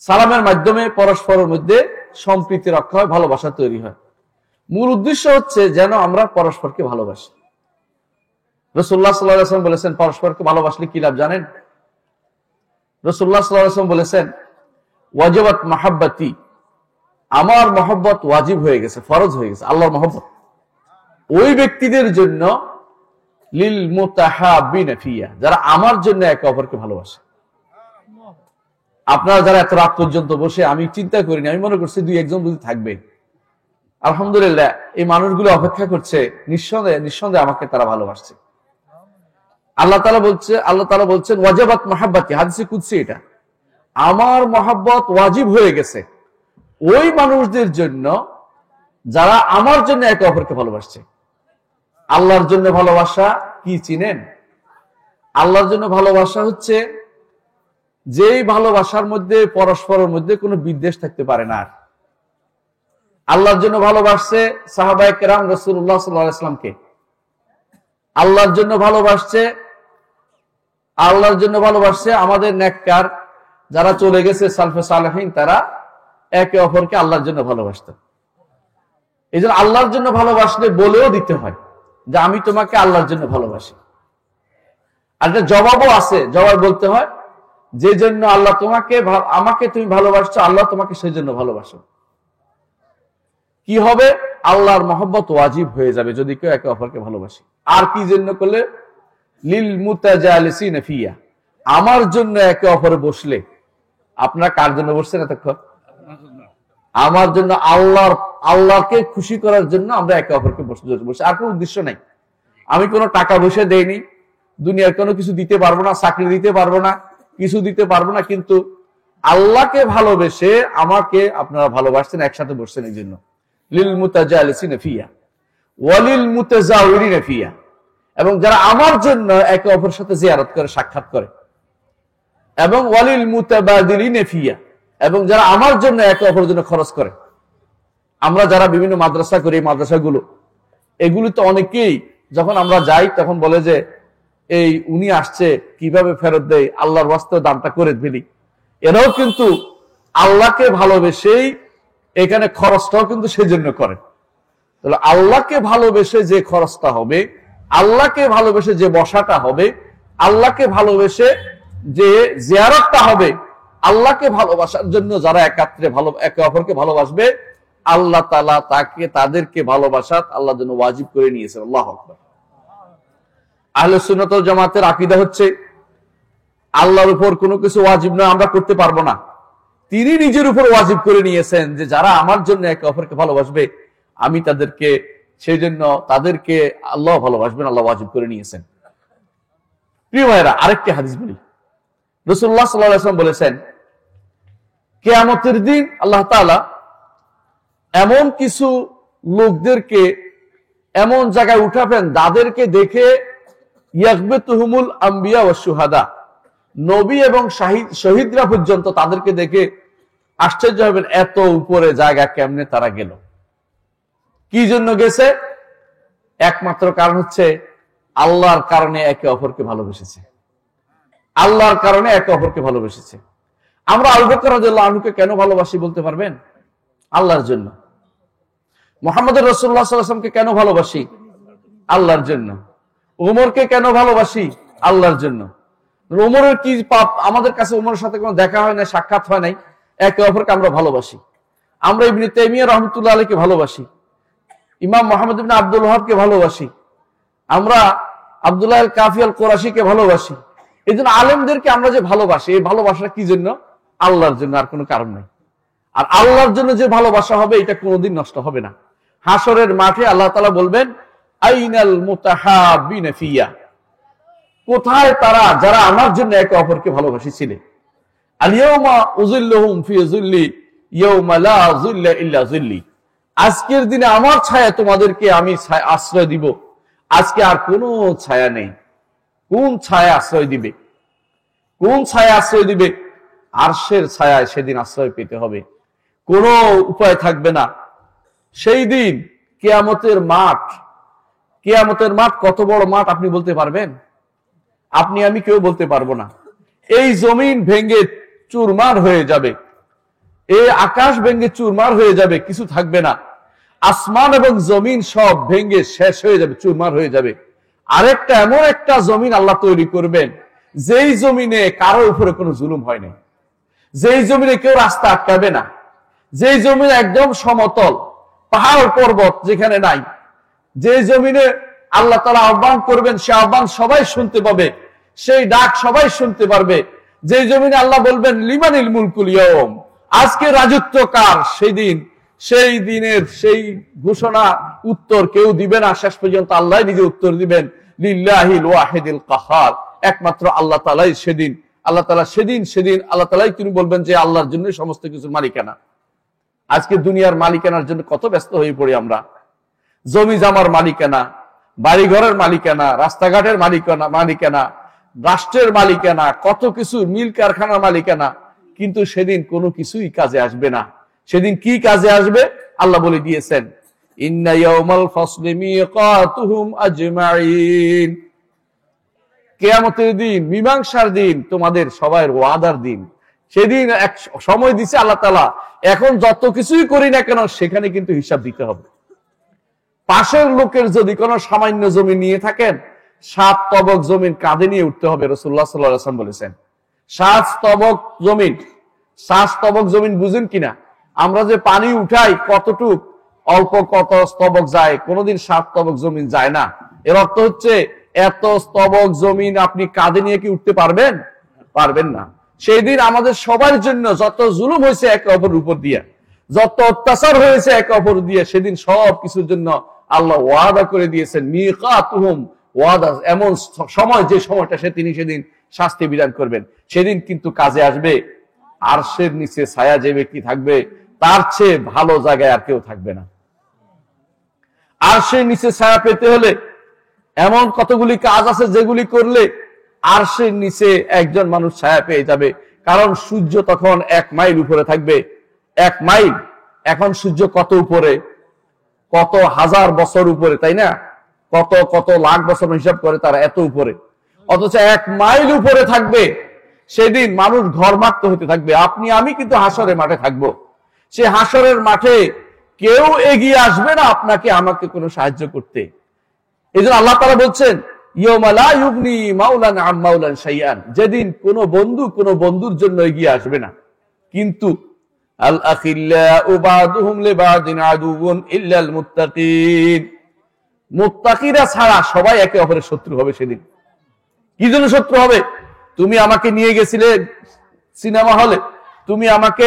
সালামের মাধ্যমে পরস্পরের মধ্যে সম্প্রীতি রক্ষা হয়, ভালোবাসা তৈরি হয়। মূল উদ্দেশ্য হচ্ছে যেন আমরা পরস্পরকে ভালোবাসি। রাসূলুল্লাহ সাল্লাল্লাহু আলাইহি ওয়াসাল্লাম বলেছেন, পরস্পরকে ভালোবাসলে কি লাভ জানেন? রাসূলুল্লাহ সাল্লাল্লাহু আলাইহি ওয়াসাল্লাম বলেছেন, ওয়াজিবাত মাহাব্বাতি, আমার মহব্বত ওয়াজিব হয়ে গেছে, ফরজ হয়ে গেছে, আল্লাহর মহব্বত ওই ব্যক্তিদের জন্য, লিল মুতাহাব্বিনা ফিয়া, যারা আমার জন্য একে অপরকে ভালোবাসে। আপনারা যারা এত রাত পর্যন্ত বসে, আমি চিন্তা করিনি, আমি মনে করছি দুই একজন যদি থাকবে। আলহামদুলিল্লাহ, এই মানুষগুলো অপেক্ষা করছে, নিঃসন্দেহে আমাকে তারা ভালোবাসছে। আল্লাহ তাআলা বলছেন ওয়াজিবাত মাহাব্বাতি, হাদিসে কুদসি এটা, আমার মহব্বত ওয়াজিব হয়ে গেছে ওই মানুষদের জন্য যারা আমার জন্য একে অপরকে ভালোবাসছে। আল্লাহর জন্য ভালোবাসা কি চিনেন? আল্লাহর জন্য ভালোবাসা হচ্ছে যেই ভালোবাসার মধ্যে পরস্পরের মধ্যে কোনো বিদ্বেষ থাকতে পারে না। আল্লাহর জন্য ভালোবাসছে সাহাবায়ে কেরাম রাসূলুল্লাহ সাল্লাল্লাহু আলাইহি ওয়াসাল্লামকে, আল্লাহর জন্য ভালোবাসছে আমাদের নেককার যারা চলে গেছে সালফে সালেহিন, তারা একে অপরকে আল্লাহর জন্য ভালোবাসত। এই জন্য আল্লাহর জন্য ভালোবাসলে বলেও দিতে হয় যে আমি তোমাকে আল্লাহর জন্য ভালোবাসি। আর একটা জবাবও আছে, জবাব বলতে হয় যে জন্য আল্লাহ আমাকে তুমি ভালোবাসছো, আল্লাহ তোমাকে সেই জন্য ভালোবাসো। কি হবে? আল্লাহর মহব্বত ওয়াজিব হয়ে যাবে যদি কেউ একে অপরকে ভালোবাসে। আর কি জন্য করলে? লিল মুতাজালিসিনা ফিয়া, আমার জন্য একে অপরে বসলে। আপনারা কার জন্য বসছেন এতক্ষণ? আমার জন্য, আল্লাহকে খুশি করার জন্য আমরা একে অপরকে বসে, আর কোনো উদ্দেশ্য নাই। আমি কোনো টাকা পয়সা দেইনি, দুনিয়ার কোনো কিছু দিতে পারবো না, চাকরি দিতে পারবো না, কিছু দিতে পারবো না, কিন্তু আল্লাহকে ভালোবেসে আমাকে আপনারা ভালোবাসছেন, একসাথে বসছেন এই জন্য। লিল মুতাজালিসিনা ফিয়া ওয়ালিল মুতাজাওয়িরিনা ফিয়া, এবং যারা আমার জন্য একে অপরের সাথে জিয়ারত করে, সাক্ষাৎ করে, এবং ওয়ালিল মুতাবাদিলিনা ফিয়া, এবং যারা আমার জন্য একে অপরের জন্য খরচ করে। আমরা যারা বিভিন্ন মাদ্রাসা করি, এই মাদ্রাসাগুলো, এগুলি তো অনেকেই যখন আমরা যাই তখন বলে যে এই উনি আসছে, কিভাবে ফেরত দেয়, আল্লাহর ওয়াস্তে দানটা করে ফেলি। এরাও কিন্তু আল্লাহকে ভালোবেসেই এখানে খরচটাও কিন্তু সেজন্য করে। তাহলে আল্লাহকে ভালোবেসে যে খরচটা হবে, আল্লাহকে ভালোবেসে যে বসাটা হবে, আল্লাহকে ভালোবেসে যে জিয়ারতটা হবে, আল্লাহকে ভালোবাসার জন্য যারা একাত্রে একে অপরকে ভালোবাসবে, আল্লাহ তাআলা তাদেরকে ভালোবাসা আল্লাহর জন্য ওয়াজিব করে নিয়েছেন। আল্লাহু আকবার। আহলে সুন্নাত ওয়াল জামাতের আকীদা হচ্ছে আল্লাহর উপর কোনো কিছু ওয়াজিব না, আমরা করতে পারবো না। তিনি নিজের উপর ওয়াজিব করে নিয়েছেন যে যারা আমার জন্য একে অপরকে ভালোবাসবে, আমি সেই জন্য তাদেরকে আল্লাহ ভালোবাসবেন, আল্লাহ ওয়াজিব করে নিয়েছেন। প্রিয় ভাইরা, আরেকটি হাদিস বলি। রাসূলুল্লাহ সাল্লাল্লাহু আলাইহি ওয়াসাল্লাম বলেছেন, কিয়ামতের দিন আল্লাহ তাআলা এমন কিছু লোকদেরকে এমন জায়গায় উঠাবেন, যাদেরকে দেখে ইয়াগবিতুহুমুল আম্বিয়া ওয়াস শুহাদা, নবী এবং শহীদরা পর্যন্ত তাদেরকে দেখে আশ্চর্য হবেন, এত উপরে জায়গা কেমনে তারা গেল। কি জন্য গেছে? একমাত্র কারণ হচ্ছে আল্লাহর কারণে একে অপরকে ভালোবেসেছে। আল্লাহর কারণে একে অপরকে ভালোবেসেছে। আমরা আবু বকর রাদিয়াল্লাহু আনহুকে কেন ভালোবাসি বলতে পারবেন? আল্লাহর জন্য। মুহাম্মদ রাসূলুল্লাহ সাল্লাল্লাহু আলাইহি ওয়াসাল্লামকে কেন ভালোবাসি? আল্লাহর জন্য। ওমরকে কেন ভালোবাসি? আল্লাহর জন্য। ওমরের কি পাপ? আমাদের কাছে ওমরের সাথে কোনো দেখা হয় না, সাক্ষাৎ হয় নাই, একে অপরকে আমরা ভালোবাসি। আমরা ইবনে তাইমিয়া রাহমাতুল্লাহ আলাইহিকে ভালোবাসি, ইমাম মুহাম্মদ ইবনে আব্দুল ওয়াহাবকে ভালোবাসি, আমরা আব্দুল্লাহ আল কাফি আল কুরাশিকে ভালোবাসি। এই জন্য আলেমদেরকে আমরা যে ভালোবাসি, এই ভালোবাসাটা কি জন্য? আল্লাহর জন্য, আর কোনো কারণ নাই। আর আল্লাহর জন্য যে ভালোবাসা হবে, এটা কোনোদিন নষ্ট হবে না। হাসরের মাঠে আল্লাহ তাআলা বলবেন, আইনাল মুতাহাব্বিনা ফিয়া, কোথায় তারা যারা আমার জন্য একে অপরকে ভালোবাসিছিলেন? আল-ইয়াওমা উযিল্লুহুম ফি যিল্লি ইয়াওমা লা যিল্লা ইল্লা যিল্লি, আজকের দিনে আমার ছায়া তোমাদেরকে আমি আশ্রয় দিব, আজকে আর কোনো ছায়া নেই। কোন ছায়া আশ্রয় দিবে? কোন ছায়া আশ্রয় দিবে? আরশের ছায়ায় সেদিন আশ্রয় পেতে হবে, কোনো উপায় থাকবে না। সেই দিন কিয়ামতের মাঠ, কিয়ামতের মাঠ কত বড় মাঠ আপনি বলতে পারবেন? আপনি আমি কেউ বলতে পারবো না। এই জমিন ভেঙে চুরমার হয়ে যাবে, এই আকাশ ভেঙে চুরমার হয়ে যাবে, কিছু থাকবে না। আসমান এবং জমিন সব ভেঙে শেষ হয়ে যাবে, চুরমার হয়ে যাবে। আরেকটা এমন একটা জমিন আল্লাহ তৈরি করবেন, যেই জমিনে কারো উপরে কোনো জুলুম হয় না, যেই জমিনে কেউ রাস্তা আটকাবে না, যেই জমিনে একদম সমতল, পাহাড় পর্বত যেখানে নাই, যে জমিনে আল্লাহ তাআলা আহ্বান করবেন, সে আহ্বান সবাই শুনতে পাবে, সেই ডাক সবাই শুনতে পারবে। যে জমিনে আল্লাহ বলবেন লিমানিল মুলকুল ইয়াউম, আজকে রাজত্ব কার, সেই দিনের সেই ঘোষণা উত্তর কেউ দিবে না, শেষ পর্যন্ত আল্লাহ নিজে উত্তর দিবেন, লিল্লাহিল ওয়াহিদিল কাহার, একমাত্র আল্লাহ তাআলাই সেদিন, আল্লাহ তাআলা সেদিন আল্লাহ তাআলাই তিনি বলবেন যে আল্লাহর জন্য সমস্ত কিছুর মালিকানা। আজকে দুনিয়ার মালিকানার জন্য কত ব্যস্ত হয়ে পড়ি আমরা। জমি জামার মালিকানা, বাড়ি ঘরের মালিকানা, রাস্তাঘাটের মালিকানা, রাষ্ট্রের মালিকানা, কত কিছু, মিল কারখানার মালিকানা, কিন্তু সেদিন কোনো কিছুই কাজে আসবে না। সেদিন কি কাজে আসবে? আল্লাহ বলে দিয়েছেন, ইন্না ইয়াউমাল ফাসলি মিকাতুহুম আজমাইন, কিয়ামতের দিন, মীমাংসার দিন, তোমাদের সবার ওয়াদার দিন। সেদিন এক সময় দিছে আল্লাহ তাআলা, এখন যত কিছুই করি না কেন সেখানে কিন্তু হিসাব দিতে হবে। পাশের লোকের যদি কোনো সামান্য জমি নিয়ে থাকেন, 7 তবক জমিন কাঁধে নিয়ে উঠতে হবে, রাসূলুল্লাহ সাল্লাল্লাহু আলাইহি ওয়াসাল্লাম বলেছেন। 7 তবক জমিন, 7 তবক জমিন বুঝেন কিনা? আমরা যে পানি উঠাই কতটুক, অল্প কত স্তবক যায়, কোনোদিন 7 তবক জমিন যায় না। এর অর্থ হচ্ছে এত স্তবক জমিন আপনি কাঁধে নিয়ে কি উঠতে পারবেন? পারবেন না। সেই দিন আমাদের সবার জন্য যত জুলুম হয়েছে একে অপরের উপর দিয়ে, যত অত্যাচার হয়েছে একে অপর দিয়ে, সেদিন সব কিছুর জন্য আল্লাহ ওয়াদা করে দিয়েছেন, মিকাতুহুম, ওয়াদা, এমন সময়, যে সময়টা তিনি সেদিন শাস্তি বিধান করবেন। সেদিন কিন্তু কাজে আসবে আরশের নিচে ছায়া যে ব্যক্তি থাকবে, তার চেয়ে ভালো জায়গায় আর কেউ থাকবে না। আরশের নিচে ছায়া পেতে হলে এমন কতগুলি কাজ আছে যেগুলি করলে আরশের নিচে একজন মানুষ ছায়া পেয়ে যাবে। কারণ সূর্য তখন 1 মাইল উপরে থাকবে। 1 মাইল, এখন সূর্য কত উপরে? কত হাজার বছর উপরে, তাই না? কত লাখ বছর হিসাব করে তারা এত উপরে, অথচ 1 মাইল উপরে থাকবে। সেদিন মানুষ ঘরমাক্ত হতে থাকবে। আপনি আমি কিন্তু হাসরের মাঠে থাকবো। সে হাসরের মাঠে কেউ এগিয়ে আসবে না আপনাকে আমাকে কোনো সাহায্য করতে। এই জন্য আল্লাহ তাআলা বলছেন, ইয়াউমা লা ইউগনি মাওলান আম মাওলান শাইআন, যেদিন কোনো বন্ধু কোনো বন্ধুর জন্য এগিয়ে আসবে না। কিন্তু আল আখিল্লাউ বাদুহুম লিবাদিন আদুউন ইল্লাল মুত্তাকিন, মুত্তাকিরা ছাড়া সবাই একে অপরের শত্রু হবে সেদিন। কি জন্য শত্রু হবে? তুমি আমাকে নিয়ে গেছিলে সিনেমা হলে, তুমি আমাকে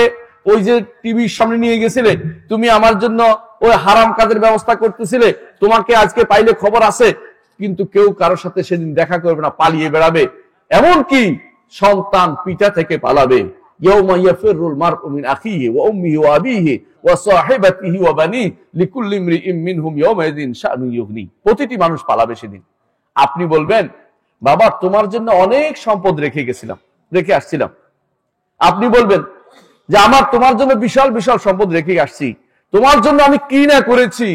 ওই যে টিভির সামনে নিয়ে গেছিলে, তুমি আমার জন্য ওই হারাম কাজের ব্যবস্থা করতেছিলে, তোমাকে আজকে পাইলে খবর আছে, কিন্তু কেউ কারোর সাথে সেদিন দেখা করবে না, পালিয়ে বেড়াবে। এমন কি সন্তান পিতা থেকে পালাবে। ইয়াউমা ইয়াফিরুল মারউ মিন আখিহি ওয়া উম্মিহি ওয়া আবিহি ওয়া সাহিবাতিহি ওয়া বানিহি লিকুল্লি ইমরিইম মিনহুম ইয়াউমাইযিন শাআনুন ইউগনি, প্রতিটি মানুষ পালাবে সেদিন। আপনি বলবেন, বাবা তোমার জন্য অনেক সম্পদ রেখে আসছিলাম। আপনি বলবেন যে আমার তোমার জন্য বিশাল বিশাল সম্পদ রেখে আসছি, তোমার জন্য আমি কি না করেছি,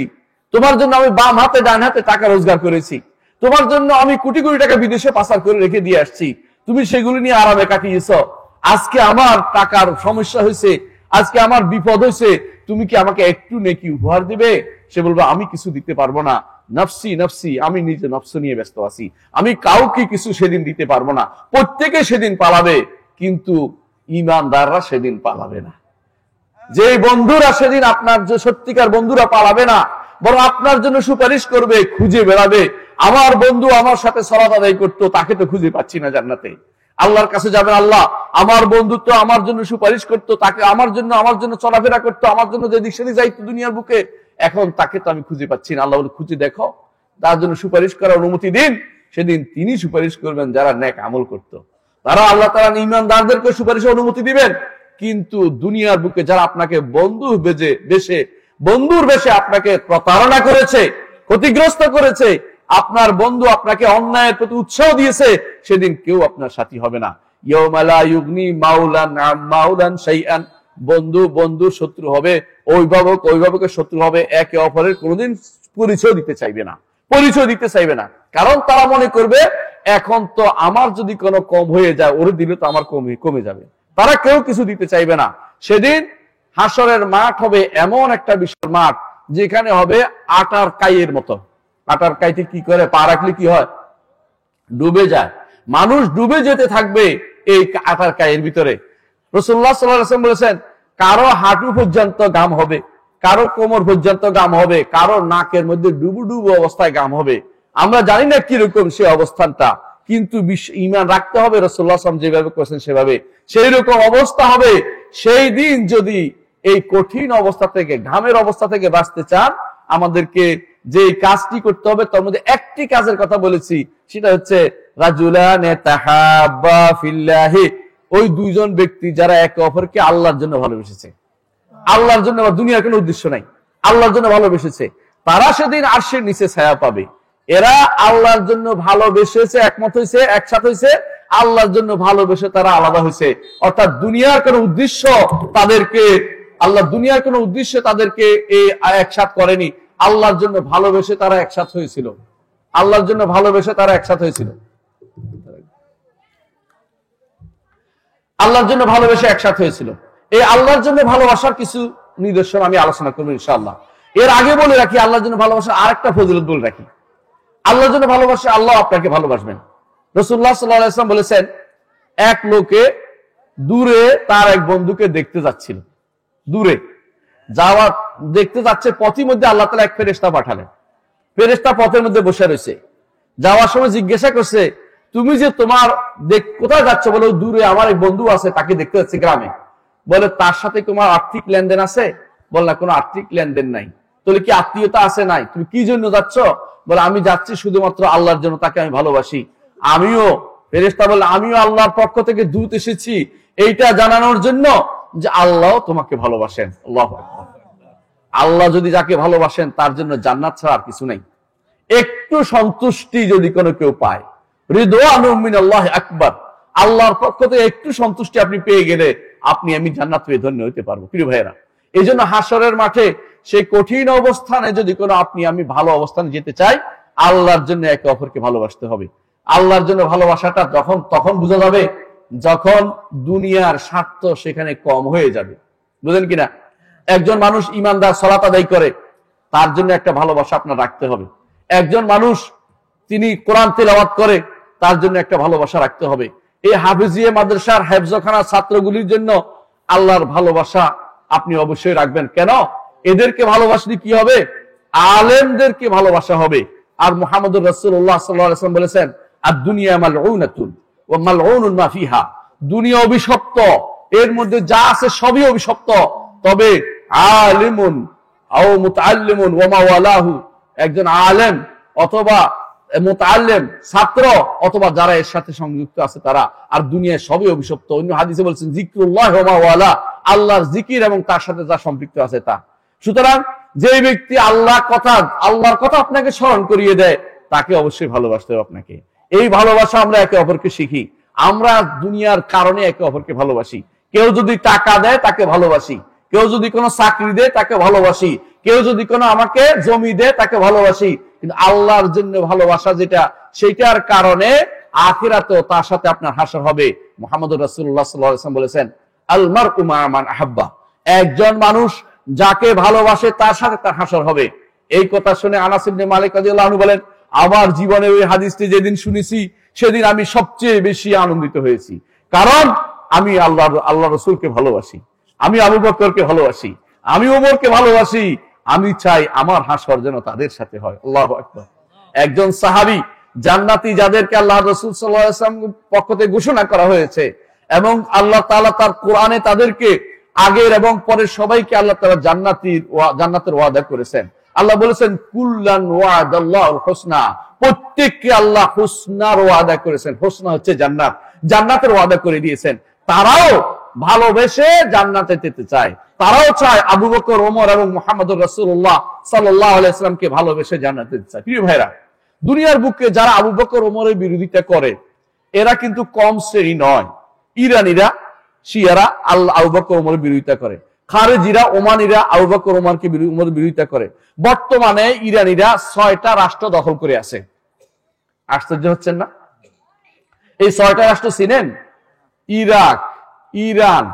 তোমার জন্য আমি বাম হাতে ডান হাতে টাকা রোজগার করেছি, তোমার জন্য আমি কোটি কোটি টাকা বিদেশে পাচার করে রেখে দিয়ে আসছি, তুমি সেগুলি নিয়ে আরামে কাটিয়েছ। আজকে আমার টাকার সমস্যা হয়েছে, আজকে আমার বিপদ হয়েছে, তুমি কি আমাকে একটু নেকি উপহার দিবে? সে বলবে আমি কিছু দিতে পারবো না, নফসি নফসি, আমি নিজে নফস নিয়ে ব্যস্ত আছি, আমি কাউকে কিছু সেদিন দিতে পারবো না। প্রত্যেকে সেদিন পালাবে, কিন্তু ঈমানদাররা সেদিন পালাবে না। যে বন্ধুরা সেদিন, আপনার যে সত্যিকার বন্ধুরা পালাবে না, বরং আপনার জন্য সুপারিশ করবে, খুঁজে বেড়াবে। আমার বন্ধু আমার সাথে সালাত আদায় করতো, তাকে তো খুঁজে পাচ্ছি না জান্নাতে। আল্লাহর কাছে যাবেন, আল্লাহ আমার বন্ধু তো আমার জন্য সুপারিশ করতো, তাকে আমার জন্য চলাফেরা করতো, আমার জন্য যেদিক সেদিক যাইতো দুনিয়ার বুকে, এখন তাকে তো আমি খুঁজে পাচ্ছি না। আল্লাহ বলে খুঁজে দেখো, তার জন্য সুপারিশ করার অনুমতি দিন। সেদিন তিনি সুপারিশ করবেন যারা নেক আমল করতো, তারা আল্লাহ তাআলা ঈমানদারদেরকে সুপারিশের অনুমতি দিবেন। কিন্তু দুনিয়ার বুকে যারা আপনাকে বন্ধুর বেশে আপনাকে প্রতারণা করেছে, ক্ষতিগ্রস্ত করেছে, আপনার বন্ধু আপনাকে অন্যায়ের প্রতি উৎসাহ দিয়েছে, সেদিন কেউ আপনার সাথী হবে না। ইয়াউমা লা ইউগনি মাওলান আম মাওলান শাইআন, বন্ধু শত্রু হবে, অভিভাবকের শত্রু হবে, একে অপরের কোনোদিন পরিচয় দিতে চাইবে না। কারণ তারা মনে করবে এখন তো আমার যদি কোনো কম হয়ে যায়, ওরে দিলে তো আমার কমে যাবে। তারা কেউ কিছু দিতে চাইবে না। সেদিন হাসরের মাঠ হবে এমন একটা বিশাল মাঠ যেখানে হবে আটার কাইয়ের মতো। আটার কাইতে কি করে পা রাখলে কি হয়? ডুবে যায়। মানুষ ডুবে যেতে থাকবে এই আটার কাইয়ের ভিতরে। রাসূলুল্লাহ সাল্লাল্লাহু আলাইহি ওয়াসাল্লাম বলেছেন, কারো হাঁটু পর্যন্ত গাম হবে, কারো কোমর পর্যন্ত গাম হবে, কারো নাকের মধ্যে ডুবু ডুবু অবস্থায় গাম হবে। আমরা জানি না কিরকম সে অবস্থানটা, কিন্তু ঈমান রাখতে হবে রাসূলুল্লাহ সাল্লাল্লাহু আলাইহি ওয়াসাল্লাম যেভাবে করেছেন সেভাবে। সেই রকম অবস্থা হবে সেই দিন। যদি এই কঠিন অবস্থা থেকে, ঘামের অবস্থা থেকে বাঁচতে চান, আমাদেরকে যে কাজটি করতে হবে তার মধ্যে একটি কাজের কথা বলেছি, সেটা হচ্ছে রাজুলান তাহাব্বা ফিল্লাহি, ওই দুইজন ব্যক্তি যারা একে অপরকে আল্লাহর জন্য ভালোবেসেছে। আল্লাহর জন্য, দুনিয়ার কোনো উদ্দেশ্য নাই, আল্লাহর জন্য ভালোবেসেছে, তারা সেদিন আরশের নিচে ছায়া পাবে। এরা আল্লাহর জন্য ভালোবেসেছে, একমত হয়েছে, একসাথে হয়েছে, আল্লাহর জন্য ভালোবেসে তারা আলাদা হয়েছে। অর্থাৎ দুনিয়ার কোনো উদ্দেশ্য তাদেরকে, আল্লাহ দুনিয়ার কোনো উদ্দেশ্যে তাদেরকে এই একসাথ করেনি, আল্লাহর জন্য ভালোবেসে তারা একসাথ হয়েছিল। আল্লাহর জন্য ভালোবেসে তারা একসাথ হয়েছিল। আল্লাহর জন্য ভালোবেসে একসাথ হয়েছিল। এই আল্লাহর জন্য ভালোবাসার কিছু নিদর্শন আমি আলোচনা করবো ইনশাআল্লাহ। এর আগে বলে রাখি, আল্লাহর জন্য ভালোবাসার আরেকটা ফজিলত বলে রাখি। আল্লাহর জন্য ভালোবাসে আল্লাহ আপনাকে ভালোবাসবেন। রাসূলুল্লাহ সাল্লাল্লাহু আলাইহি ওয়াসাল্লাম বলেছেন, এক লোকে দূরে তার এক বন্ধুকে দেখতে যাচ্ছিল। দূরে যাওয়া দেখতে যাচ্ছে, পথের মধ্যে আল্লাহ তাআলা এক ফেরেশতা পাঠালেন। ফেরেশতা পথের মধ্যে বসে রয়েছে। যাওয়ার সময় জিজ্ঞাসা করছে, তুমি যে তোমার কোথায় যাচ্ছ? বলে, দূরে আমার এক বন্ধু আছে, তাকে দেখতে যাচ্ছে গ্রামে। বলে, তার সাথে তোমার আর্থিক লেনদেন আছে? বল না, কোনো আর্থিক লেনদেন নাই। তাহলে কি আত্মীয়তা আছে? নাই। তুমি কি জন্য যাচ্ছ? বলে, আমি যাচ্ছি শুধুমাত্র আল্লাহর জন্য, তাকে আমি ভালোবাসি। আমিও, ফেরেশতা বলে, আমিও আল্লাহর পক্ষ থেকে দূত এসেছি এইটা জানানোর জন্য যে আল্লাহ তোমাকে ভালোবাসেন। আল্লাহু আকবার। আল্লাহ যদি যাকে ভালোবাসেন তার জন্য জান্নাত ছাড়া আর কিছু নেই। একটু সন্তুষ্টি যদি কোনো কেউ পায়, রিদওয়ানুম মিনাল্লাহি আকবার, আল্লাহর পক্ষ থেকে একটু সন্তুষ্টি আপনি পেয়ে গেলে আপনি আমি জান্নাত পেয়ে ধন্য হতে পারবো। প্রিয় ভাইয়েরা, এই জন্য হাসরের মাঠে সেই কঠিন অবস্থানে যদি কোনো আপনি আমি ভালো অবস্থানে যেতে চাই, আল্লাহর জন্য একে অপরকে ভালোবাসতে হবে। আল্লাহর জন্য ভালোবাসাটা তখন বোঝা যাবে যখন দুনিয়ার স্বার্থ সেখানে কম হয়ে যাবে। বুঝলেন কিনা? একজন মানুষ ইমানদার, সালাত আদায় করে, তার জন্য একটা ভালোবাসা আপনার রাখতে হবে। একজন মানুষ তিনি কোরআন তেলাওয়াত করে, তার জন্য একটা ভালোবাসা রাখতে হবে। এই হাফিজিয়া মাদ্রাসার হেফজখানার ছাত্রগুলির জন্য আল্লাহর ভালোবাসা আপনি অবশ্যই রাখবেন। কেন? এদেরকে ভালোবাসলে কি হবে? আলেমদেরকে ভালোবাসা হবে। আর মুহাম্মদুর রাসূলুল্লাহ সাল্লাল্লাহু আলাইহি ওয়াসাল্লাম বলেছেন, আদ-দুনিয়া মালউনাতুন ওয়া মালউনুন মা ফিহা, দুনিয়া অভিশপ্ত, এর মধ্যে যা আছে সবই অভিশপ্ত, তবে আলিমুন আও মুতাআল্লিমুন ওয়া মা ওয়ালাহু, একজন আলেম অথবা মুতাআল্লিম ছাত্র অথবা যারা এর সাথে সংযুক্ত আছে তারা, আর দুনিয়ায় সবই অভিশপ্ত। অন্য হাদিসে বলেছেন, যিকরুল্লাহ ওয়া মা ওয়ালা, আল্লাহর জিকির এবং তার সাথে যা সম্পৃক্ত আছে তা। সুতরাং যে ব্যক্তি আল্লাহর কথা আপনাকে স্মরণ করিয়ে দেয়, তাকে অবশ্যই ভালোবাসতে হবে আপনাকে। এই ভালোবাসা আমরা একে অপরকে শিখি। আমরা দুনিয়ার কারণে একে অপরকে ভালোবাসি। কেউ যদি টাকা দেয় তাকে ভালোবাসি, কেউ যদি কোনো চাকরি দেয় তাকে ভালোবাসি, কেউ যদি কোনো আমাকে জমি দেয় তাকে ভালোবাসি। কিন্তু আল্লাহর জন্য ভালোবাসা যেটা, সেইটার কারণে আখিরাতেও তার সাথে আপনার হাসর হবে। মুহাম্মদুর রাসূলুল্লাহ সাল্লাল্লাহু আলাইহি ওয়াসাল্লাম বলেছেন, আল মারউ মা মান আহাব্বা, একজন মানুষ যাকে ভালোবাসে তার সাথে তার হাসর হবে। এই কথা শুনে আনাস ইবনে মালিক রাদিয়াল্লাহু আনহু বলেন, আমার জীবনে ওই হাদিসটি যেদিন শুনেছি সেদিন আমি সবচেয়ে বেশি আনন্দিত হয়েছি, কারণ আমি আল্লাহ রাসূলকে ভালোবাসি, আমি আবু বকরকে ভালোবাসি, আমি ওমরকে ভালোবাসি, আমি চাই আমার হাসর যেন তাদের সাথে হয়। আল্লাহু আকবার। একজন সাহাবী জান্নাতি, যাদেরকে আল্লাহ রাসূল সাল্লাল্লাহু আলাইহি ওয়াসাল্লাম পক্ষ থেকে ঘোষণা করা হয়েছে, এবং আল্লাহ তাআলা তার কোরআনে তাদেরকে আগের এবং পরের সবাইকে আল্লাহ তাআলা জান্নাতের ওয়াদা করেছেন। আল্লাহ বলেছেন, কুল্লান ওয়াদাল্লাহুল হুসনা, প্রত্যেককে আল্লাহ হুসনার ওয়াদা করেছেন। হুসনা হচ্ছে জান্নাত, জান্নাতের ওয়াদা করে দিয়েছেন। তারাও ভালোবেসে জান্নাতে যেতে চায়, তারাও চায় আবু বকর, ওমর এবং মুহাম্মদুর রাসূলুল্লাহ সাল্লাল্লাহু আলাইহি ওয়াসাল্লামকে ভালোবেসে জান্নাতে যেতে চায়। প্রিয় ভাইরা, দুনিয়ার বুকে যারা আবু বকর ওমরের বিরোধিতা করে, এরা কিন্তু কম শ্রেণী নয়। ইরানিরা, শিয়ারা আবু বকর ওমরের বিরোধিতা করে, খারেজিরা, ওমানিরা আবু বকর ওমরকে বিরোধিতা করে। বর্তমানে ইরানিরা 6টা রাষ্ট্র দখল করে আছে। আশ্চর্য হচ্ছেন না? এই 6টা রাষ্ট্র চিনেন? ইরাক, ইরান,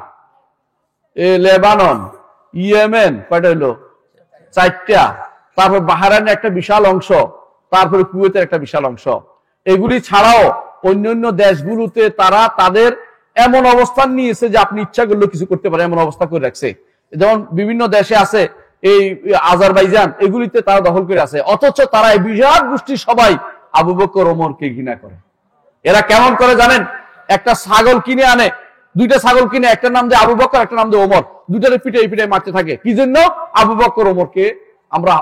লেবানন, ইয়েমেন কয়টা হলো? 4টা। তারপর বাহরাইনের একটা বিশাল অংশ, তারপরে কুয়েতের একটা বিশাল অংশ। এগুলি ছাড়াও অন্যান্য দেশগুলোতে তারা তাদের এমন অবস্থান নিয়েছে যে আপনি ইচ্ছা করলে কিছু করতে পারে, এমন অবস্থা করে রাখছে। যেমন বিভিন্ন দেশে আছে এই আজারবাইজান, এগুলিতে তারা দখল করে আছে, অথচ তারা এই বিরাট গোষ্ঠী সবাই আবু বকর ওমরকে ঘৃণা করে। এরা কেমন করে জানেন? একটা ছাগল কিনে আনে, 2টা ছাগল কিনে, একটা নাম দিয়ে আবু বকর, একটা নাম দিয়ে ওমর, 2টারে পিটাই মারতে থাকে। কি জন্য? আবু বকর ওমরকে আমরা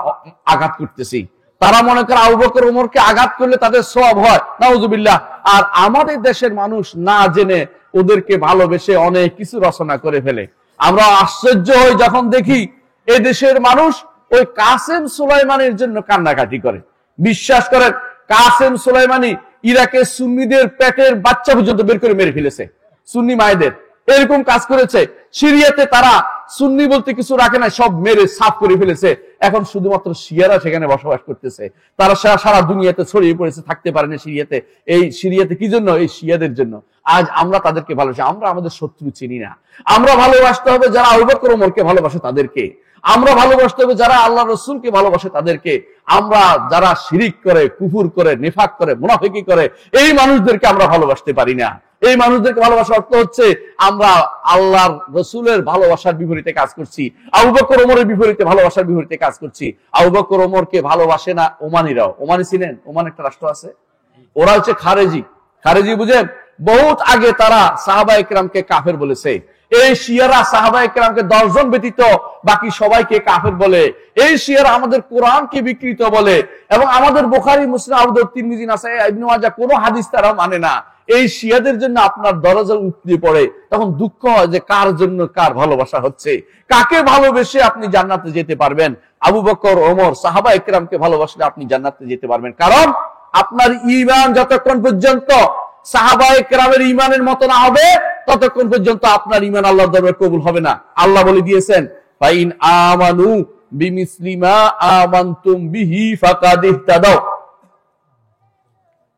আঘাত করতেছি। তারা মনে করে আবু বকর ওমরকে আঘাত করলে তাদের সওয়াব হয়, নাউজুবিল্লাহ। আর আমাদের দেশের মানুষ না জেনে ওদেরকে ভালোবেসে অনেক কিছু রচনা করে ফেলে। আমরা আশ্চর্য হই যখন দেখি এই দেশের মানুষ ওই কাসেম সুলাইমানের জন্য কান্নাকাটি করে। বিশ্বাস করেন, কাসেম সুলাইমানি ইরাকের সুন্নিদের পেটের বাচ্চা পর্যন্ত বের করে মেরে ফেলেছে, সুন্নি মায়েদের এরকম কাজ করেছে। সিরিয়াতে তারা সুন্নি বলতে কিছু রাখে না, সব মেরে সাফ করে ফেলেছে। এখন শুধুমাত্র শিয়ারা সেখানে বসবাস করতেছে। তারা সারা দুনিয়াতে ছড়িয়ে পড়েছে, থাকতে পারে না সিরিয়াতে। এই সিরিয়াতে কি জন্য? এই শিয়াদের জন্য। আজ আমরা তাদেরকে ভালোবাসি। আমরা আমাদের শত্রু চিনি না। আমরা ভালোবাসতে হবে যারা আবু বকর ওমরকে ভালোবাসে তাদেরকে। আমরা ভালোবাসতে হবে যারা আল্লাহ রসুলকে ভালোবাসে তাদেরকে। আমরা যারা শিরিক করে, কুফুর করে, নিফাক করে, মুনাফিকি করে, এই মানুষদেরকে আমরা ভালোবাসতে পারি না। এই মানুষদেরকে ভালোবাসার অর্থ হচ্ছে আমরা আল্লাহর রসুলের ভালোবাসার বিপরীতে কাজ করছি, আবু বকর ওমরের বিপরীতে ভালোবাসার বিপরীতে কাজ করছি। আবু বকর ওমরকে ভালোবাসে না ওমানিরাও। ওমানি ছিলেন, ওমান একটা রাষ্ট্র আছে, ওরা হচ্ছে খারেজি। খারেজি বুঝেন? বহুত আগে তারা সাহাবায়ে কেরামকে কাফের বলেছে। এই শিয়ারা সাহাবায়ে কেরামকে 10 জন ব্যতীত বাকি সবাইকে কাফের বলে। এই শিয়ারা আমাদের কোরআনকে বিকৃত বলে এবং আমাদের বুখারী, মুসলিম, আবু দাউদ, তিরমিজি, নাসাঈ, ইবনে মাজাহ কোনো হাদিস তারা মানে না। এই শিয়াদের জন্য আপনার দরজা উঠতে পড়ে, তখন দুঃখ হয় যে কার জন্য কার ভালোবাসা হচ্ছে, কাকে ভালোবেসে আপনি জান্নাতে যেতে পারবেন। আবু বকর ওমর সাহাবায়ে কেরামকে ভালোবাসলে আপনি জান্নাতে যেতে পারবেন। কারণ আপনার ঈমান যতক্ষণ পর্যন্ত সাহাবায়ে কেরামের ঈমানের মতো না হবে ততক্ষণ পর্যন্ত আপনার ঈমান আল্লাহর দরবারে কবুল হবে না। আল্লাহ বলে দিয়েছেন, ফাইন আমানু বিমিসলি মা আমানতুম বিহি ফাকাদ ইহতাদাও।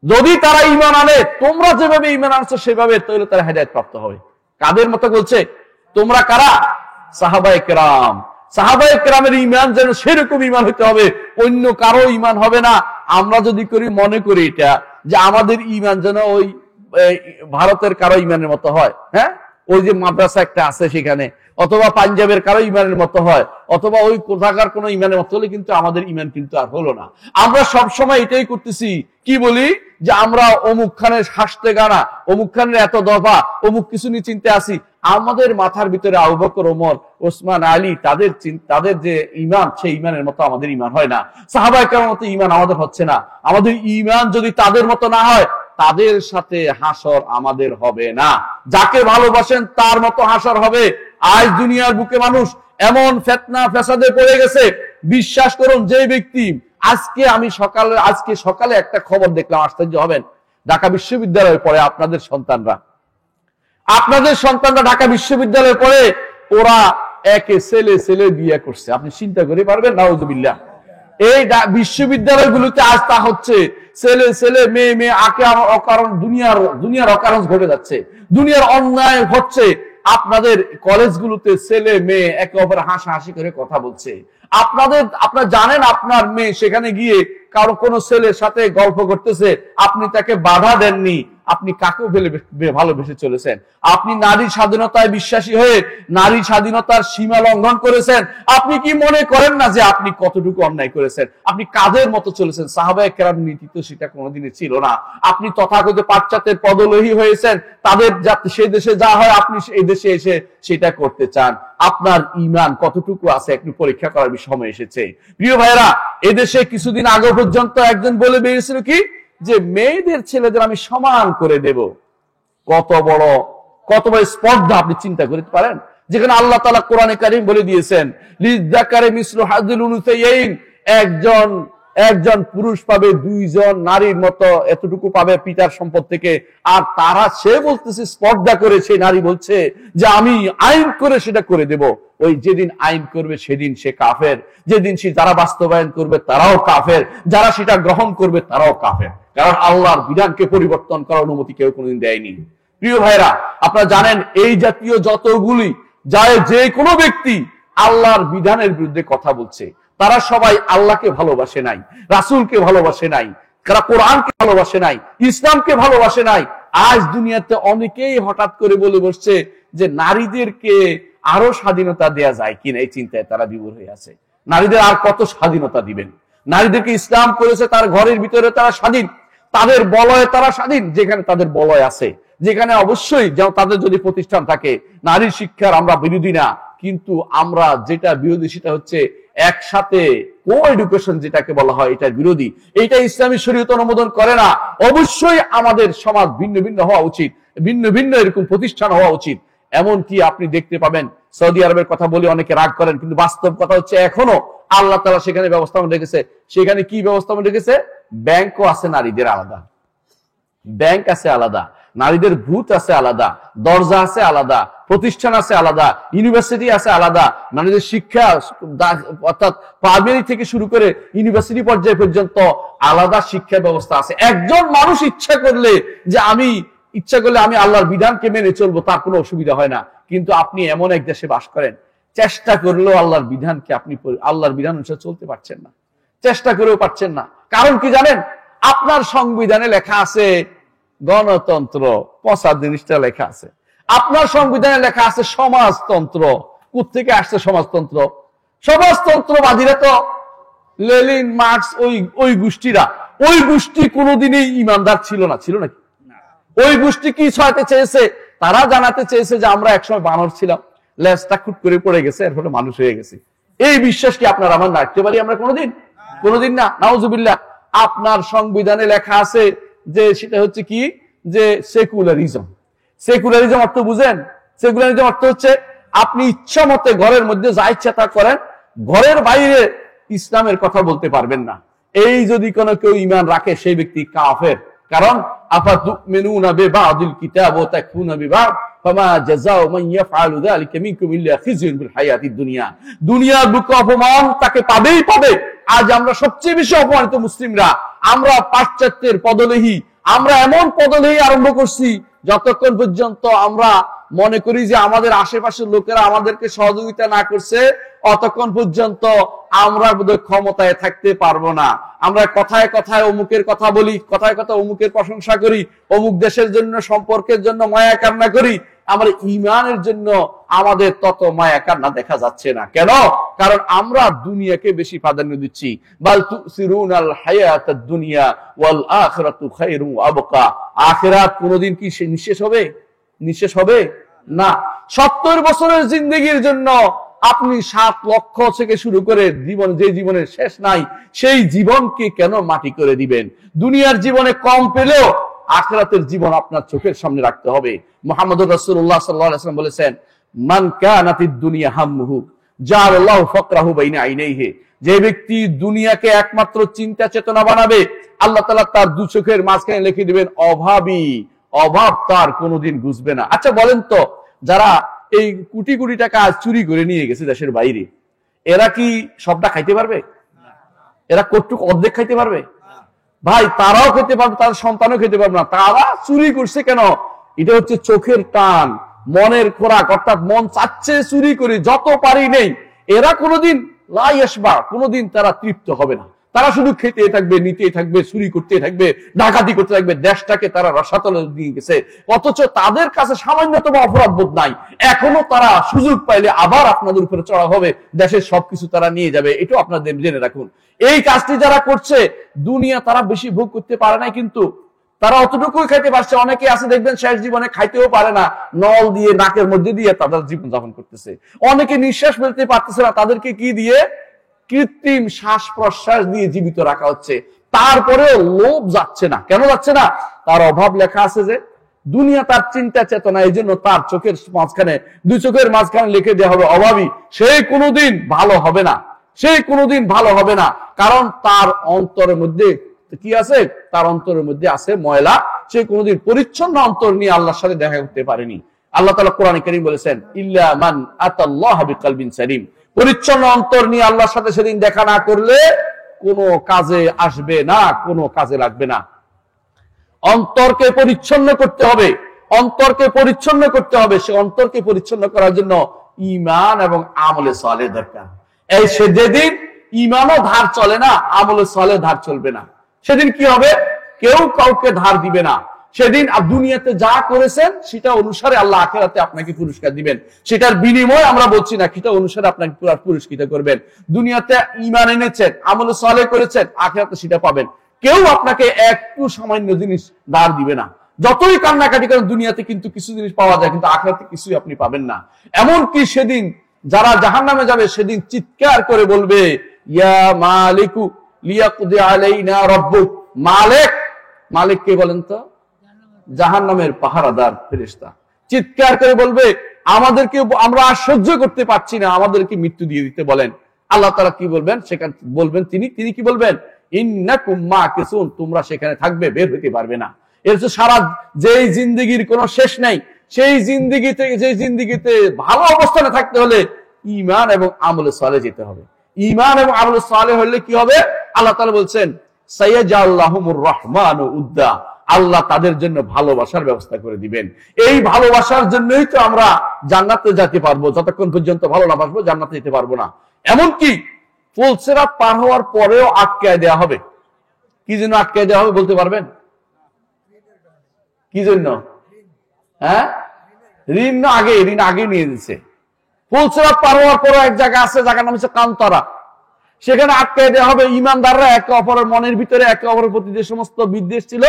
যদি তারা ঈমান আনে তোমরা যেভাবে ঈমান আনছো সেভাবে, তাহলে তারা হেদায়েত প্রাপ্ত হবে। কাদের মতো বলছে? তোমরা কারা? সাহাবায়ে কেরাম। সাহাবায়ে কেরামের ঈমান যেন সেরকম ঈমান হতে হবে, অন্য কারো ঈমান হবে না। আমরা যদি মনে করি এটা যে আমাদের ঈমান যেন ওই ভারতের কারো ঈমানের মতো হয়, হ্যাঁ, ওই যে মাদ্রাসা একটা আছে সেখানে, অথবা পাঞ্জাবের কারো ঈমানের মতো হয়, অথবা ওই কোথাকার কোন ঈমানের মতো হলে কিন্তু আমাদের ঈমান কিন্তু আর হলো না। আমরা সব সময় এটাই করতেছি, কি বলি যে আমরা অমুক খানের হাসতে গানা, অমুক খানের এত দফা, অমুক কিছু নিয়ে চিন্তা আসি। আমাদের মাথার ভিতরে আবু বকর, ওমর, ওসমান, আলী, তাদের যে ঈমান, সেই ঈমানের মতো আমাদের ঈমান হয় না। সাহাবায়ে কেরামের মতো ঈমান আমাদের হচ্ছে না। আমাদের ঈমান যদি তাদের মতো না হয়, তাদের সাথে হাসর আমাদের হবে না। যাকে ভালোবাসেন তার মতো হাসর হবে। আজ দুনিয়ার বুকে মানুষ এমন ফিতনা ফাসাদে পড়ে গেছে, বিশ্বাস করুন, যে ব্যক্তি আজকে সকালে একটা খবর দেখলাম, আশ্চর্য হবেন। ঢাকা বিশ্ববিদ্যালয়ে পড়ে আপনাদের সন্তানরা ঢাকা বিশ্ববিদ্যালয়ে পড়ে, ওরা একে ছেলে বিয়ে করছে। আপনি চিন্তা করে পারবেন? নাউজুবিল্লাহ। এই বিশ্ববিদ্যালয়গুলোতে আজ তা হচ্ছে, ছেলে মেয়ে আকে অকারণ দুনিয়ার অকারণ ঘটে যাচ্ছে, দুনিয়ার অন্যায় হচ্ছে। আপনাদের কলেজগুলোতে ছেলে মেয়ে একে অপরে হাসাহাসি করে কথা বলছে। আপনারা জানেন আপনার মেয়ে সেখানে গিয়ে কারো কোনো ছেলের সাথে গল্প করতেছে, আপনি তাকে বাধা দেননি, আপনি কাকেও ভালোবেসে চলেছেন। আপনি নারী স্বাধীনতায় বিশ্বাসী হয়ে নারী স্বাধীনতার সীমা লঙ্ঘন করেছেন। আপনি কি মনে করেন না যে আপনি কতটুকু অন্যায় করেছেন? আপনি কাদের মতো চলেছেন? সাহাবায়ে কেরাম নীতি তো সেটা কোনোদিনই ছিল না। আপনি তথাকথিত পাশ্চাত্যের পদলোহী হয়েছেন, তাদের সেই দেশে যা হয় আপনি এই দেশে এসে সেটা করতে চান। আপনার ঈমান কতটুকু আছে একটু পরীক্ষা করার সময় এসেছে। প্রিয় ভাইরা, এদেশে কিছুদিন আগে পর্যন্ত একজন বলে বেরিয়েছিল কি যে মেয়েদের ছেলেদের আমি সমান করে দেব। কত বড় স্পর্ধা আপনি চিন্তা করতে পারেন, যেখানে আল্লাহ তাআলা কোরআনে কারীম বলে দিয়েছেন, লিযাকারি মিসলু হাযিল উনসায়াইন, একজন পুরুষ পাবে 2 জন নারীর মতো, এতটুকু পাবে পিতার সম্পদ থেকে। আর সে বলতেছে, স্পর্ধা করে সেই নারী বলছে যে আমি আইন করে সেটা করে দেব। ওই যেদিন আইন করবে সেদিন সে কাফের, যেদিন সে যারা বাস্তবায়ন করবে তারাও কাফের, যারা সেটা গ্রহণ করবে তারাও কাফের। কারণ আল্লাহর বিধানকে পরিবর্তন করার অনুমতি কেউ কোনোদিন দেয়নি। প্রিয় ভাইরা, আপনারা জানেন এই জাতীয় যতগুলি যে কোনো ব্যক্তি আল্লাহর বিধানের বিরুদ্ধে কথা বলছে, তারা সবাই আল্লাহকে ভালোবাসে নাই, রাসূলকে ভালোবাসে নাই, তারা কোরআনকে ভালোবাসে নাই, ইসলামকে ভালোবাসে নাই। আজ দুনিয়াতে অনেকেই হঠাৎ করে বলে বসছে যে নারীদেরকে আরো স্বাধীনতা দেয়া যায় কিনা, এই চিন্তায় তারা বিভোর হয়ে আছে। নারীদের আর কত স্বাধীনতা দিবেন? নারীদেরকে ইসলাম করেছে তার ঘরের ভিতরে তারা স্বাধীন, তাদের বলয়ে তারা স্বাধীন, যেখানে তাদের বলয় আছে, যেখানে অবশ্যই যেমন তাদের যদি প্রতিষ্ঠান থাকে। নারীর শিক্ষার আমরা বিরোধী না, কিন্তু আমরা যেটা বিরোধী সেটা হচ্ছে একসাথে কো এডুকেশন যেটাকে বলা হয়, এটার বিরোধী। এইটা ইসলামী শরীয়ত অনুমোদন করে না। অবশ্যই আমাদের সমাজ ভিন্ন ভিন্ন হওয়া উচিত, ভিন্ন ভিন্ন এরকম প্রতিষ্ঠান হওয়া উচিত। এমনকি আপনি দেখতে পাবেন, সৌদি আরবের কথা বলে অনেকে রাগ করেন, কিন্তু বাস্তব কথা হচ্ছে এখনো আল্লাহ তাআলা সেখানে ব্যবস্থাপনা রেখেছে। সেখানে কি ব্যবস্থাপনা রেখেছে? ব্যাংকও আছে নারীদের আলাদা, ব্যাংক আছে আলাদা, নারীদের ভূত আছে আলাদা, দরজা আছে আলাদা, প্রতিষ্ঠান আছে আলাদা, ইউনিভার্সিটি আছে আলাদা, নারীদের শিক্ষা অর্থাৎ প্রাইমারি থেকে শুরু করে ইউনিভার্সিটি পর্যায় পর্যন্ত আলাদা শিক্ষা ব্যবস্থা আছে। একজন মানুষ ইচ্ছা করলে আমি আল্লাহর বিধানকে মেনে চলবো, তার কোনো অসুবিধা হয় না। কিন্তু আপনি এমন এক দেশে বাস করেন, চেষ্টা করলেও আল্লাহর বিধানকে আপনি আল্লাহর বিধান অনুসারে চলতে পারছেন না, চেষ্টা করেও পারছেন না। কারণ কি জানেন? আপনার সংবিধানে লেখা আছে গণতন্ত্র, পচা জিনিসটা লেখা আছে। আপনার সংবিধানে লেখা আছে সমাজতন্ত্র। কোত্থেকে আসছে সমাজতন্ত্র? সমাজতন্ত্রবাদীরা তো লেনিন, মার্কস, ওই গোষ্ঠীরা, ওই গোষ্ঠী কোনোদিনই ইমানদার ছিল না, ছিল নাকি? ওই গোষ্ঠী কি ছড়াতে চেয়েছে? তারা জানাতে চেয়েছে যে আমরা একসময় বানর ছিলাম, লেজটা খুট করে পড়ে গেছে, এর ফলে মানুষ হয়ে গেছে। এই বিশ্বাস কি আপনার আমার রাখতে পারি আমরা কোনোদিন? কোনোদিন না, নাউজুবিল্লাহ। আপনার সংবিধানে লেখা আছে যে সেটা হচ্ছে কি, যে সেকুলারিজম। সেকুলারিজম অর্থ বুঝেন? সেকুলারিজম অর্থ হচ্ছে আপনি ইচ্ছা মতে ঘরের মধ্যে যা ইচ্ছা তা করেন, ঘরের বাইরে ইসলামের কথা বলতে পারবেন না। এই যদি কোনো কেউ ঈমান রাখে সেই ব্যক্তি কাফের। কারণ আফাতুমিনুনা বিবাদিল কিতাব ওয়া তাকফুরুনা বিবাদ ফামা জাযাউ মান ইয়াফআলু যালিকা মিনকুম ইল্লা খিজয়ুন ফিল হায়াতিদ দুনিয়া। দুনিয়ার বুকে অপমান তাকে পাবেই পাবে। আজ আমরা সবচেয়ে বেশি অপমানিত মুসলিমরা। আমরা পাশ্চাত্যের পদলেহী, আমরা এমন পদলেহী আরম্ভ করছি যতক্ষণ পর্যন্ত আমরা মনে করি যে আমাদের আশেপাশের লোকেরা আমাদেরকে সহযোগিতা না করছে, অতক্ষণ পর্যন্ত আমরা বোধহয় ক্ষমতায় থাকতে পারবো না। আমরা কথায় কথায় অমুকের কথা বলি, কথায় কথায় অমুকের প্রশংসা করি, অমুক দেশের জন্য, সম্পর্কের জন্য মায়া কান্না করি। আমরা ঈমানের জন্য আমাদের তত মায়া কান্না দেখা যাচ্ছে না। কেন? কারণ আমরা দুনিয়াকে বেশি প্রাধান্য দিচ্ছি। বাল তুসিরুনাল হায়াতাদ দুনিয়া ওয়াল আখিরাতু খায়রুন ওয়া আবকা। আখিরাত কোনদিন কি নিঃশেষ হবে? নিঃশেষ হবে না। 70 বছরের জিন্দেগির জন্য আপনি 7 লক্ষ থেকে শুরু করে জীবন, যে জীবনের শেষ নাই, সেই জীবনকে কেন মাটি করে দিবেন? দুনিয়ার জীবনে কম পেলেও আখিরাতের জীবন আপনার চোখের সামনে রাখতে হবে। মুহাম্মদুর রাসূলুল্লাহ সাল্লাল্লাহু আলাইহি ওয়াসাল্লাম বলেছেন, মান কানাতিদ দুনিয়া হাম্মুহু জাআলাল্লাহু ফাকরাহু বাইনা আইনাইহি। যে ব্যক্তি দুনিয়াকে একমাত্র চিন্তা চেতনা বানাবে, আল্লাহ তাআলা তার দু চোখের মাঝখানে লিখে দিবেন অভাবী। অভাব তার কোনোদিন বুঝবে না। আচ্ছা বলেন তো, যারা এই কোটি কোটি টাকা চুরি করে নিয়ে গেছে দেশের বাইরে, এরা কি সবটা খাইতে পারবে? এরা কতটুকু অর্ধেক খাইতে পারবে? ভাই, তারাও খেতে পারবে, তার সন্তানও খেতে পারবে না। তারা চুরি করছে কেন? এটা হচ্ছে চোখের টান, মনের খোরাক, অর্থাৎ মন চাচ্ছে চুরি করে যত পারি নেই। এরা কোনোদিন লা ইয়াশবা, কোনোদিন তারা তৃপ্ত হবে না। তারা শুধু খেতে থাকবে, নিতে থাকবে, চুরি করতে থাকবে, ডাকাতি করতে থাকবে। দেশটাকে তারা রসাতলে দিয়ে গেছে, অথচ তাদের কাছে সামান্যতম অপরাধ বোধ নাই। এখনো তারা সুযোগ পাইলে আবার আপনাদের উপরে চড়া হবে, দেশের সবকিছু তারা নিয়ে যাবে। এটাও আপনাদের জেনে রাখুন। এই কাজটি যারা করছে, দুনিয়া তারা বেশি ভোগ করতে পারে না, কিন্তু তারা অতটুকুই খাইতে পারছে। অনেকে আছে দেখবেন শেষ জীবনে খাইতেও পারে না, নল দিয়ে নাকের মধ্যে দিয়ে তাদের জীবন যাপন করতেছে। অনেকে নিঃশ্বাস ফেলতে পারতেছে না, তাদেরকে কি দিয়ে? কৃত্রিম শ্বাস প্রশ্বাস দিয়ে জীবিত রাখা হচ্ছে। তারপরেও লোভ যাচ্ছে না। কেন যাচ্ছে না? তার অভাব লেখা আছে যে দুনিয়া তার চিন্তা চেতনা, এই জন্য তার চোখের মাঝখানে, দুই চোখের মাঝখানে লিখে দেওয়া হবে অভাবী। সে কোনোদিন ভালো হবে না, সে কোনোদিন ভালো হবে না। কারণ তার অন্তরের মধ্যে কি আছে? তার অন্তরের মধ্যে আছে ময়লা। সে কোনোদিন পরিচ্ছন্ন অন্তর নিয়ে আল্লাহর সাথে দেখা করতে পারেনি। আল্লাহ তাআলা কোরআনে কারীম বলেছেন, ইল্লা মান আতাল্লাহা বিকলবিন সালিম। পরিচ্ছন্ন অন্তর নিয়ে আল্লাহর সাথে সেদিন দেখা না করলে কোনো কাজে আসবে না, কোনো কাজে লাগবে না। অন্তরকে পরিচ্ছন্ন করতে হবে, অন্তরকে পরিচ্ছন্ন করতে হবে। সে অন্তরকে পরিচ্ছন্ন করার জন্য ঈমান এবং আমলে সালেহ দরকার। এই যেদিন ঈমানও ধার চলে না, আমলে সালেহ ধার চলবে না, সেদিন কি হবে? কেউ কাউকে ধার দিবে না। সেদিন দুনিয়াতে যা করেছেন সেটা অনুসারে আল্লাহ আখিরাতে আপনাকে পুরস্কার দিবেন। সেটার বিনিময় আমরা বলছি না, সেটা অনুসারে আপনাকে পুরস্কৃত করবেন। দুনিয়াতে ঈমান এনেছেন, আমলে সালেহ করেছেন, আখিরাতে সেটা পাবেন। কেউ আপনাকে একটু সামান্য জিনিস ধার দিবে না। যতই কান্নাকাটি করেন দুনিয়াতে কিন্তু কিছু জিনিস পাওয়া যায়, কিন্তু আখিরাতে কিছুই আপনি পাবেন না। এমনকি সেদিন যারা জাহান্নামে যাবে সেদিন চিৎকার করে বলবে, ইয়া মালিকু লিয়াকদি আলাইনা রাব্বুক। মালিক, মালিক কে বলেন তো? জাহান্নামের পাহারাদার ফেরেশতা চিৎকার করে বলবে, আমাদেরকে, আমরা আর সহ্য করতে পারছি না, আমাদেরকে মৃত্যু দিয়ে দিতে বলেন। আল্লাহ তাআলা কি বলবেন? সেখানে বলবেন তিনি কি বলবেন? ইন্নাকুম মাকিসুন, তোমরা সেখানে থাকবে, বের হতে পারবে না। এর সারা যেই জিন্দেগির কোনো শেষ নাই, সেই জিন্দেগিতে ভালো অবস্থানে থাকতে হলে ঈমান এবং আমলে সালেহ যেতে হবে। ঈমান এবং আমলে সালেহ হলে কি হবে? আল্লাহ তাআলা বলছেন, সাইয়াজাল্লাহুমুর রহমানু উদ্দা, আল্লাহ তাদের জন্য ভালোবাসার ব্যবস্থা করে দিবেন। এই ভালোবাসার জন্যই তো আমরা জান্নাতে যেতে পারবো। যতক্ষণ পর্যন্ত ভালো না বাসবো জান্নাতে যেতে পারবো না। এমনকি ফুলসিরাত পার হওয়ার পরেও আটকায় দেওয়া হবে। কি জন্য আটকায় দেওয়া হবে বলতে পারবেন? কি জন্য? হ্যাঁ, ঋণ আগে নিয়ে দিচ্ছে। ফুলসিরাত পার হওয়ার পরে এক জায়গা আছে, জায়গার নাম হচ্ছে কান্তরা, সেখানে আটকায় দেওয়া হবে। ইমানদাররা একে অপরের মনের ভিতরে একে অপরের প্রতি যে সমস্ত বিদ্বেষ ছিল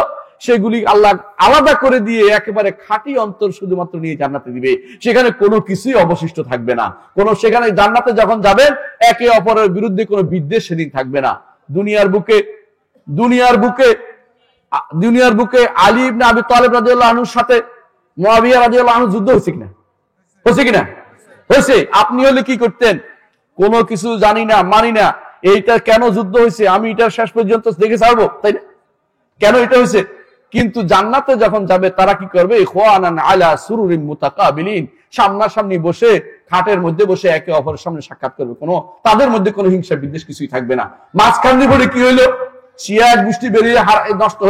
সেগুলি আল্লাহ আলাদা করে দিয়ে একেবারে খাঁটি অন্তর শুধুমাত্র নিয়ে জান্নাতে দিবে। সেখানে কোনো কিছুই অবশিষ্ট থাকবে না। সেখানে জান্নাতে যখন যাবেন একে অপরের বিরুদ্ধে কোনো বিদ্বেষ সেদিন থাকবে না। দুনিয়ার বুকে আলী ইবনে আবি তালেব রাদিয়াল্লাহু আনহুর সাথে মুআবিয়া রাদিয়াল্লাহু আনহু যুদ্ধ হয়েছে কিনা? হয়েছে। আপনি হলে কি করতেন? কোনো কিছু জানি না, মানি না, এইটা কেন যুদ্ধ হয়েছে, আমি এটা শেষ পর্যন্ত দেখে ছাড়বো, তাই না? কেন এটা হয়েছে? কিন্তু জান্নাতে যখন যাবে তারা কি করবে? ইখওয়ানান আলা সুরুরিন মুতাকাবিলিন, সামনাসামনি বসে, খাটের মধ্যে বসে একে অপরের সামনে সাক্ষাৎ করবে। তাদের মধ্যে কোনো হিংসা বিদ্বেষ কিছুই থাকবে না। মাঝখান দিয়ে বলে কি হইলো? শিয়া এক গোষ্ঠী বেরিয়ে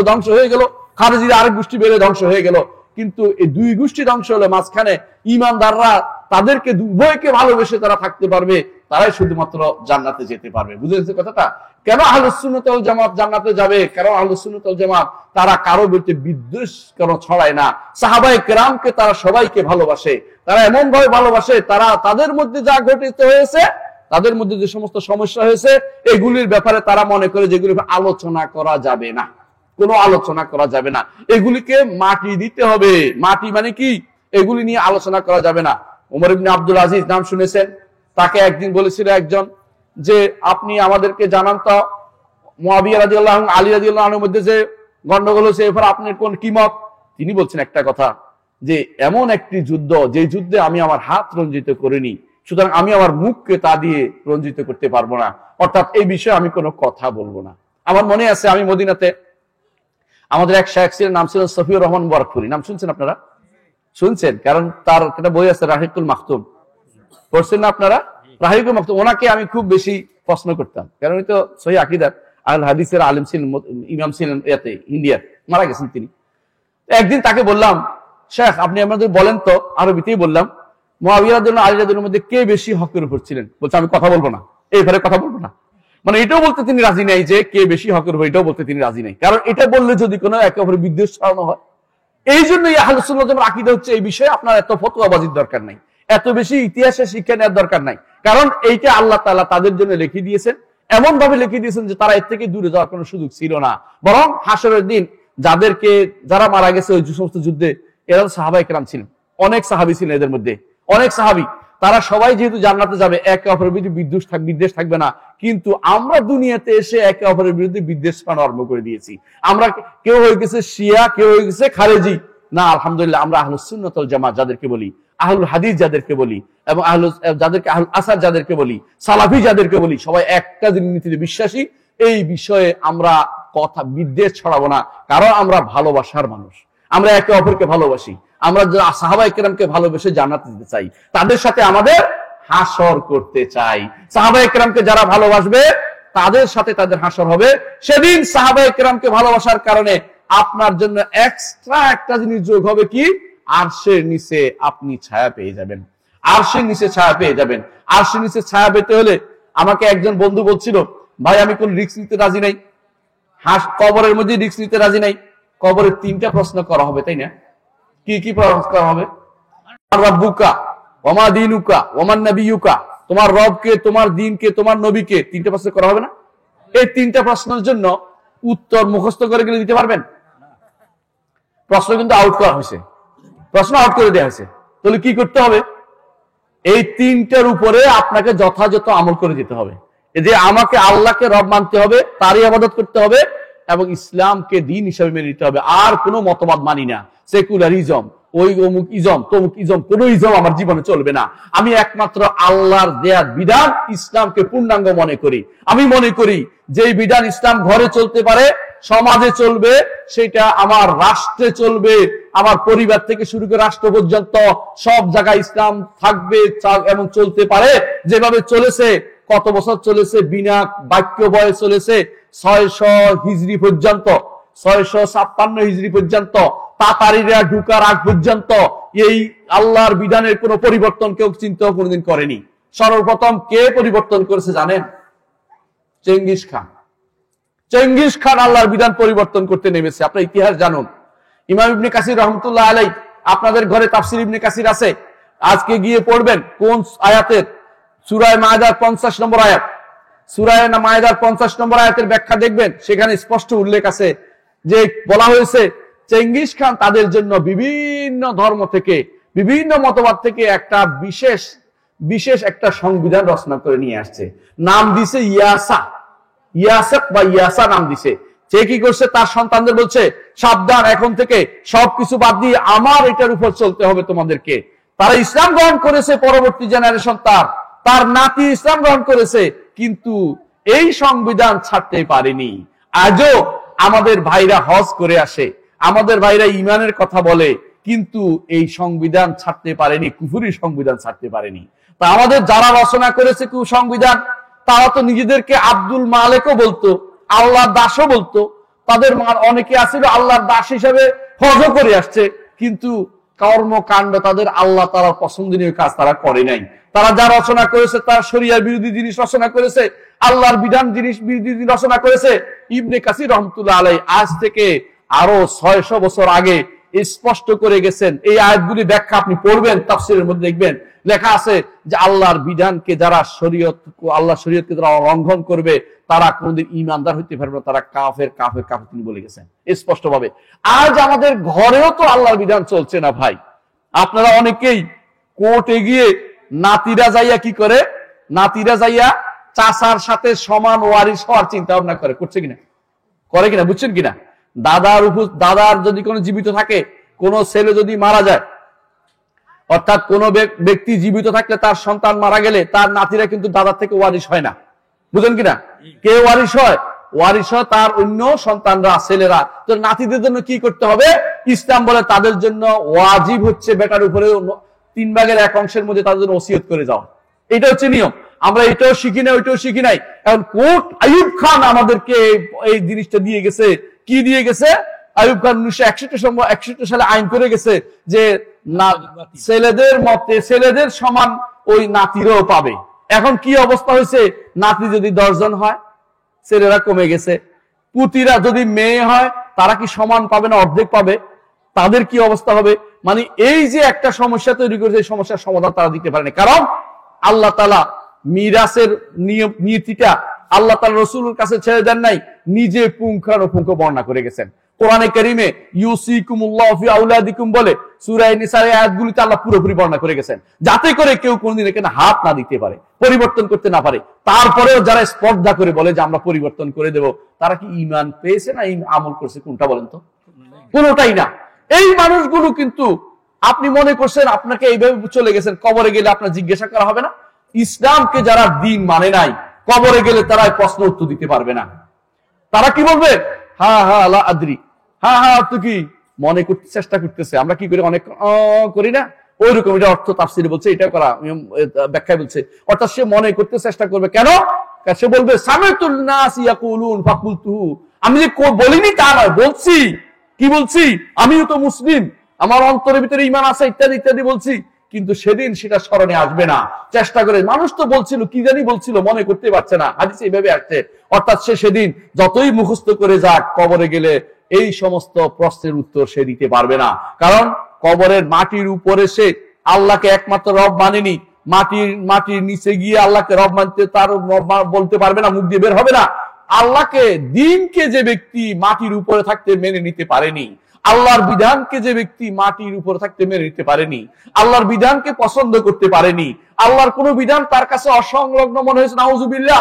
ধ্বংস হয়ে গেল, খারেজিরা আরেক গোষ্ঠী বেরিয়ে ধ্বংস হয়ে গেল। কিন্তু এই দুই গোষ্ঠী ধ্বংস হলো, মাঝখানে ঈমানদাররা তাদেরকে উভয়কে ভালোবেসে তারা থাকতে পারবে, তারাই শুধুমাত্র জান্নাতে যেতে পারবে। বুঝেছে কথাটা? কেন আহলুস সুন্নাত ওয়াল জামাত জান্নাতে যাবে? কারণ আহলুস সুন্নাত ওয়াল জামাত তারা কারো বিরুদ্ধে বিদ্বেষ কেন ছড়ায় না। সাহাবায়ে কেরামকে তারা সবাইকে ভালোবাসে। তারা এমন ভাবে ভালোবাসে, তারা তাদের মধ্যে যা ঘটিত হয়েছে, তাদের মধ্যে যে সমস্ত সমস্যা হয়েছে, এগুলির ব্যাপারে তারা মনে করে যেগুলি আলোচনা করা যাবে না, কোনো আলোচনা করা যাবে না, এগুলিকে মাটি দিতে হবে। মাটি মানে কি? এগুলি নিয়ে আলোচনা করা যাবে না। ওমর ইবনে আব্দুল আজিজ নাম শুনেছেন? তাকে একদিন বলেছিল একজন যে, আপনি আমাদেরকে জানান তো মুআবিয়া রাদিয়াল্লাহু আনহু আলী রাদিয়াল্লাহু আনহুর মধ্যে যে গন্ডগোল হয়েছে, এরপর আপনার কোন কি মত? তিনি বলছেন একটা কথা, যে এমন একটি যুদ্ধ, যে যুদ্ধে আমি আমার হাত রঞ্জিত করিনি, সুতরাং আমি আমার মুখকে তা দিয়ে রঞ্জিত করতে পারবো না, অর্থাৎ এই বিষয়ে আমি কোনো কথা বলবো না। আমার মনে আছে, আমি মদিনাতে, আমাদের এক শায়েখ ছিলেন, নাম ছিলেন সফিউর রহমান মুবারকপুরি। নাম শুনছেন আপনারা? শুনছেন? কারণ তার একটা বই আছে রাহিকুল মাকতুম, পড়ছেন না আপনারা? রাহিকুল মাকতুম, ওনাকে আমি খুব বেশি প্রশ্ন করতাম, কারণ উনি তো সহিহ আকীদার আল হাদিসের আলেম ছিলেন, ইমাম ছিলেন ইন্ডিয়ার, মারা গেছেন তিনি। একদিন তাকে বললাম, শেখ আপনি আমাদের বলেন তো, আরবিতেই বললাম, মুআবিয়া রাদিয়াল্লাহু আনহু আলী রাদিয়াল্লাহু মধ্যে কে বেশি হকের উপর ছিলেন? বলছে আমি কথা বলবো না, এই ব্যাপারে কথা বলবো না। মানে এটাও বলতে তিনি রাজি নাই যে কে বেশি হকের উপর, এটাও বলতে তিনি রাজি নাই, কারণ এটা বললে যদি কোনো একে অপরের বিদ্বেষ ছড়ানো হয়। এই জন্যই আহলুস সুন্নাত ওয়াল জামাতের আকীদা হচ্ছে, এই বিষয়ে আপনার এত ফতোয়াবাজির দরকার নাই, এত বেশি ইতিহাসের শিক্ষা নেওয়ার দরকার নাই, কারণ এইটা আল্লাহ তাআলা তাদের জন্য লিখে দিয়েছেন, এমন ভাবে লিখে দিয়েছেন যে তারা এর থেকে দূরে যাওয়ার কোনো সুযোগ ছিল না। বরং হাসরের দিন যারা মারা গেছে ওই সমস্ত যুদ্ধে, এরা সাহাবায়ে কেরাম ছিলেন, অনেক সাহাবী ছিলেন, এদের মধ্যে অনেক সাহাবী, তারা সবাই যেহেতু জান্নাতে যাবে, একে অপরের বিরুদ্ধে বিদ্বেষ থাকবে না। কিন্তু আমরা দুনিয়াতে এসে একে অপরের বিরুদ্ধে বিদ্বেষ আরম্ভ করে দিয়েছি। আমরা কেউ হয়ে গেছে শিয়া, কেউ হয়ে গেছে খারেজি। না, আলহামদুলিল্লাহ, আমরা আহলুস সুন্নাত ওয়াল জামাত যাদেরকে বলি, আহলুল হাদিস যাদেরকে বলি, এবং যাদেরকে আহলুল আসার যাদেরকে বলি, সালাফি যাদেরকে বলি, সবাই একটা নীতিতে বিশ্বাসী। এই বিষয়ে আমরা কথা বিদ্বেষ ছড়াবো না, কারণ আমরা ভালোবাসার মানুষ, আমরা একে অপরকে ভালোবাসি। আমরা সাহাবায়ে কেরামকে ভালোবেসে জান্নাতে যেতে চাই, তাদের সাথে আমাদের হাসর করতে চাই। সাহাবায়ে কেরামকে যারা ভালোবাসবে তাদের সাথে তাদের হাসর হবে। সেদিন সাহাবায়ে কেরামকে ভালোবাসার কারণে আপনার জন্য এক্সট্রা একটা জিনিস যোগ হবে, কি? আরশের নিচে আপনি ছায়া পেয়ে যাবেন। আরশের নিচে ছায়া পেয়ে যাবেন। আরশের নিচে ছায়া পেতে হলে আমাকে একজন বন্ধু বলছিল, ভাই আমি কোন রিস্ক নিতে রাজি নাই, কবরের মধ্যে রিস্ক নিতে রাজি নাই। কবরের 3টা প্রশ্ন করা হবে, তাই না? কি কি প্রশ্ন করা হবে? রাব্বুকা ওমা দীনুকা ওমান নবিয়ুকা, তোমার রবকে, তোমার দ্বীনকে, তোমার নবীকে, 3টা প্রশ্ন করা হবে না? এই 3টা প্রশ্নের জন্য উত্তর মুখস্থ করে গেলে দিতে পারবেন? প্রশ্ন কিন্তু আউট করা হয়েছে, প্রশ্ন আউট করে দেওয়া হয়েছে। তাহলে কি করতে হবে? এই 3টার উপরে আপনাকে যথাযথ আমল করে যেতে হবে। যে আমাকে আল্লাহকে রব মানতে হবে, তারই ইবাদত করতে হবে এবং ইসলামকে দ্বীন হিসেবে মেনে নিতে হবে। আর কোনো মতবাদ মানি না, সেকুলারিজম, ওই অমুক ইজম তমুক ইজম, কোন ইজম আমার জীবনে চলবে না। আমি একমাত্র আল্লাহর দেয়া বিধান ইসলামকে পূর্ণাঙ্গ মনে করি। আমি মনে করি যে বিধান ইসলাম ঘরে চলতে পারে, সমাজে চলবে, সেটা আমার রাষ্ট্রে চলবে, আমার পরিবার থেকে শুরু করে রাষ্ট্র পর্যন্ত সব জায়গায় ইসলাম থাকবে এবং চলতে পারে। যেভাবে চলেছে, কত বছর চলেছে, বিনা বাক্য বয়ে চলেছে 600 হিজরি পর্যন্ত, 656 হিজরি পর্যন্ত, তাতারিরা ঢুকার আগ পর্যন্ত এই আল্লাহর বিধানের কোন পরিবর্তন কেউ চিন্তা কোনদিন করেনি। সর্বপ্রথম কে পরিবর্তন করেছে জানেন? Genghis Khan. চেঙ্গিস খান আল্লাহর বিধান পরিবর্তন করতে নেমেছে। আপনার ইতিহাস জানুন। ইমাম ইবনে কাসির রহমতুল্লাহ আলাইহি, আপনাদের ঘরে তাফসীর ইবনে কাসির আছে, আজকে গিয়ে পড়বেন কোন আয়াতের, সূরা মায়দার 50 নম্বর আয়াত, সূরা মায়দার 50 নম্বর আয়াতের ব্যাখ্যা দেখবেন, সেখানে স্পষ্ট উল্লেখ আছে যে বলা হয়েছে চেঙ্গিস খান তাদের জন্য বিভিন্ন ধর্ম থেকে, বিভিন্ন মতবাদ থেকে একটা বিশেষ একটা সংবিধান রচনা করে নিয়ে আসছে। নাম দিছে ইয়াসা, ইয়াসাক বা ইয়াসা নাম দিছে। সে কি করছে? তার সন্তানদের বলছে, সাবধান, এখন থেকে সবকিছু বাদ দিয়ে আমার এটার উপর চলতে হবে তোমাদেরকে। তারা ইসলাম গ্রহণ করেছে, পরবর্তী জেনারেশন তার নাতি ইসলাম গ্রহণ করেছে, কিন্তু এই সংবিধান ছাড়তে পারেনি। আজও আমাদের ভাইরা হজ করে আসে, আমাদের ভাইরা ইমানের কথা বলে, কিন্তু এই সংবিধান ছাড়তে পারেনি, কুফরি সংবিধান ছাড়তে পারেনি। তা আমাদের যারা রচনা করেছে সংবিধান, তারা তো নিজেদেরকে আব্দুল মালেকও বলতো, আল্লাহর দাসও বলতো। তাদের অনেকে আছিল আল্লাহর দাস হিসেবে হজও করে আসছে, কিন্তু কর্মকাণ্ড তাদের আল্লাহ তাআলার পছন্দনীয় কাজ তারা করে নাই। তারা যা রচনা করেছে তার শরিয়ার বিরোধী জিনিস রচনা করেছে, আল্লাহর বিধান জিনিস বিরোধী রচনা করেছে। ইবনে কাসির রহমতুল্লাহ আলাইহি আজ থেকে আরো 600 বছর আগে স্পষ্ট করে গেছেন। এই আয়াতগুলি ব্যাখ্যা আপনি পড়বেন, তাফসীরের মধ্যে দেখবেন লেখা আছে যে আল্লাহর বিধানকে যারা আল্লাহর শরীয়তকে যারা লঙ্ঘন করবে তারা কোনদিন ঈমানদার হইতে পারবে না, তারা কাফের কাফের কাফের তিনি বলে গেছেন স্পষ্ট ভাবে। আজ আমাদের ঘরেও তো আল্লাহর বিধান চলছে না ভাই। আপনারা অনেকেই কোর্টে গিয়ে নাতিরা যাইয়া কি করে? নাতিরা যাইয়া চাচার সাথে সমান ওয়ারিশ হওয়ার চিন্তা ভাবনা করছে কিনা, করে কিনা, বুঝছেন কিনা? দাদার যদি কোনো জীবিত থাকে, কোন ছেলে যদি মারা যায়, অর্থাৎ কোন ব্যক্তি জীবিত থাকলে তার সন্তান মারা গেলে তার নাতিরা কিন্তু দাদার থেকে ওয়ারিশ হয় না, বুঝলেন কিনা? কে ওয়ারিশ হয়? ওয়ারিশ হয় তার অন্য সন্তানরা, ছেলেরা। তো নাতিদের জন্য কি করতে হবে? ইসলাম বলে তাদের জন্য ওয়াজিব হচ্ছে বেটার উপরে 3/1 মধ্যে তাদের জন্য ওসিয়ত করে যাও। এটা হচ্ছে নিয়ম। আমরা এটাও শিখি না, ওইটাও শিখি নাই। এখন কোর্ট আইয়ুব খান আমাদেরকে এই জিনিসটা দিয়ে গেছে। কি দিয়ে গেছে? আইয়ুব খান 1961 সালে আইন করে গেছে যে ছেলেদের মতে ছেলেদের সমান ওই নাতিরাও পাবে। এখন কি অবস্থা হয়েছে? নাতি যদি 10 জন হয়, ছেলেরা কমে গেছে। পুতিরা যদি মেয়ে হয়, তারা কি সমান পাবে না অর্ধেক পাবে? তাদের কি অবস্থা হবে? মানে এই যে একটা সমস্যা তৈরি করেছে, এই সমস্যার সমাধান তারা দিতে পারেনি। কারণ আল্লাহ তাআলা মিরাসের নীতিটা আল্লাহ তাআলা রাসূলের কাছে ছেড়ে দেন নাই, নিজে পুঙ্খানুপুঙ্খ বর্ণনা করে গেছেন। কোরআনে কারীমে ইউসিকুমুল্লাহু ফি আওলাদিকুম বলে সূরা নিসার আয়াতগুলিতে আল্লাহ পুরোপুরি বর্ণনা করে গেছেন, যাতে করে কেউ কোনদিন এখানে হাত না দিতে পারে, পরিবর্তন করতে না পারে। তারপরেও যারা স্পর্ধা করে বলে যে আমরা পরিবর্তন করে দেব, তারা কি ঈমান পেয়েছে না আমল করছে? কোনটা বলেন তো? কোনটাই না। এই মানুষগুলো কিন্তু আপনি মনে করছেন আপনাকে এইভাবে চলে গেছেন, কবরে গেলে আপনার জিজ্ঞাসা করা হবে না? ইসলামকে যারা দ্বীন মানে নাই, কবরে গেলে তারা প্রশ্ন উত্তর দিতে পারবে না। তারা কি বলবে? হ্যাঁ হ্যাঁ আল্লাহ আদ্রি, হ্যাঁ হ্যাঁ তো কি মনে করতে চেষ্টা করতেছে। আমরা কি করি? অনেক করি না? ওই রকম এটা অর্থ তাফসীরে বলছে, এটা করা ব্যাখ্যায় বলছে। অর্থাৎ সে মনে করতে চেষ্টা করবে। কেন? সে বলবে সামিতুন নাস ইয়াকুলুন ফাকুলতু, আমি যে বলিনি তা নয়, বলছি। কি বলছি? আমিও তো মুসলিম, আমার অন্তরের ভিতরে ঈমান আছে, ইত্যাদি ইত্যাদি বলছি। কিন্তু সেদিন সেটা স্মরণে আসবে না। চেষ্টা করে, মানুষ তো বলছিল, কি জানি বলছিল, মনে করতে পারছে না, হাদিসে এইভাবে আসছে। অর্থাৎ সে সেদিন যতই মুখস্থ করে যাক, কবরে গেলে এই সমস্ত প্রশ্নের উত্তর সে দিতে পারবে না। কারণ কবরের মাটির উপরে সে আল্লাহকে একমাত্র রব মানেনি, মাটির নিচে গিয়ে আল্লাহকে রব মানতে তার বলতে পারবে না, মুখ দিয়ে বের হবে না। আল্লাহকে, দিনকে যে ব্যক্তি মাটির উপরে থাকতে মেনে নিতে পারেনি, আল্লাহর বিধানকে যে ব্যক্তি মাটির উপরে থাকতে মেনে নিতে পারেনি, আল্লাহর বিধানকে পছন্দ করতে পারেনি, আল্লাহর কোন বিধান তার কাছে অসংলগ্ন মনে হয়েছে, নাউজুবিল্লাহ,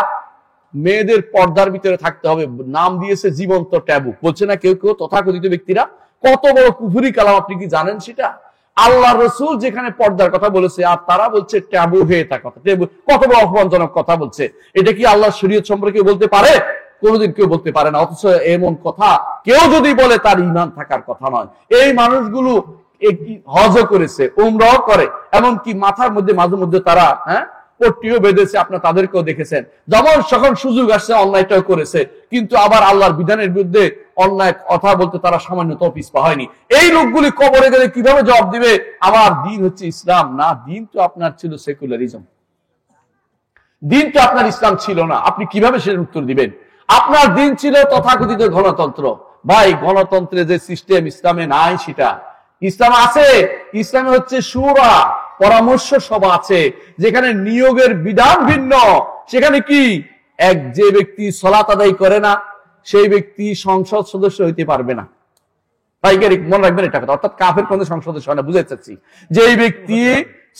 মেয়েদের পর্দার ভিতরে থাকতে হবে, নাম দিয়েছে জীবন্ত ট্যাবু। বলছে না কেউ কেউ তথাকথিত ব্যক্তিরা, কত বড় কুফরি কালাম, আপনি কি জানেন সেটা? আল্লাহ রসুল যেখানে পর্দার কথা বলেছে, আর তারা বলছে ট্যাবু হয়ে থাকা কথা। কত বড় অপমানজনক কথা বলছে। এটা কি আল্লাহ শরীয়ত সম্পর্কে বলতে পারে? কোনোদিন কেউ বলতে পারে না। অথচ এমন কথা কেউ যদি বলে, তার ঈমান থাকার কথা নয়। এই মানুষগুলো হজও করেছে, উমরাও করে, এমনকি মাথার মধ্যে মাঝে মধ্যে তারা পট্টিও বেঁধেছে, আপনার তাদেরকেও দেখেছেন। যেমন যখন সুযোগ আসছে অন্যায়টাও করেছে, কিন্তু আবার আল্লাহর বিধানের বিরুদ্ধে অন্যায় কথা বলতে তারা সামান্যতম পিছপা হয়নি। এই লোকগুলি কবরে গেলে কিভাবে জবাব দিবে? আমার দিন হচ্ছে ইসলাম না, দিন তো আপনার ছিল সেকুলারিজম, দিন তো আপনার ইসলাম ছিল না। আপনি কিভাবে সেটার উত্তর দিবেন? আপনার দিন ছিল তথাকথিত গণতন্ত্র। ভাই, গণতন্ত্রের যে সিস্টেম ইসলামে নাই সেটা। ইসলাম আছে, ইসলামে হচ্ছে শুরা, পরামর্শ সভা আছে, যেখানে নিয়োগের বিধান ভিন্ন। সেখানে কি, যে ব্যক্তি সালাত আদায় করে না, সেই ব্যক্তি সংসদ সদস্য হইতে পারবে না। পাইকারিক মনে রাখবেন এটা কথা। অর্থাৎ কাফের কোন সংসদ সদস্য হয় না, বুঝতে চাচ্ছি। যে ব্যক্তি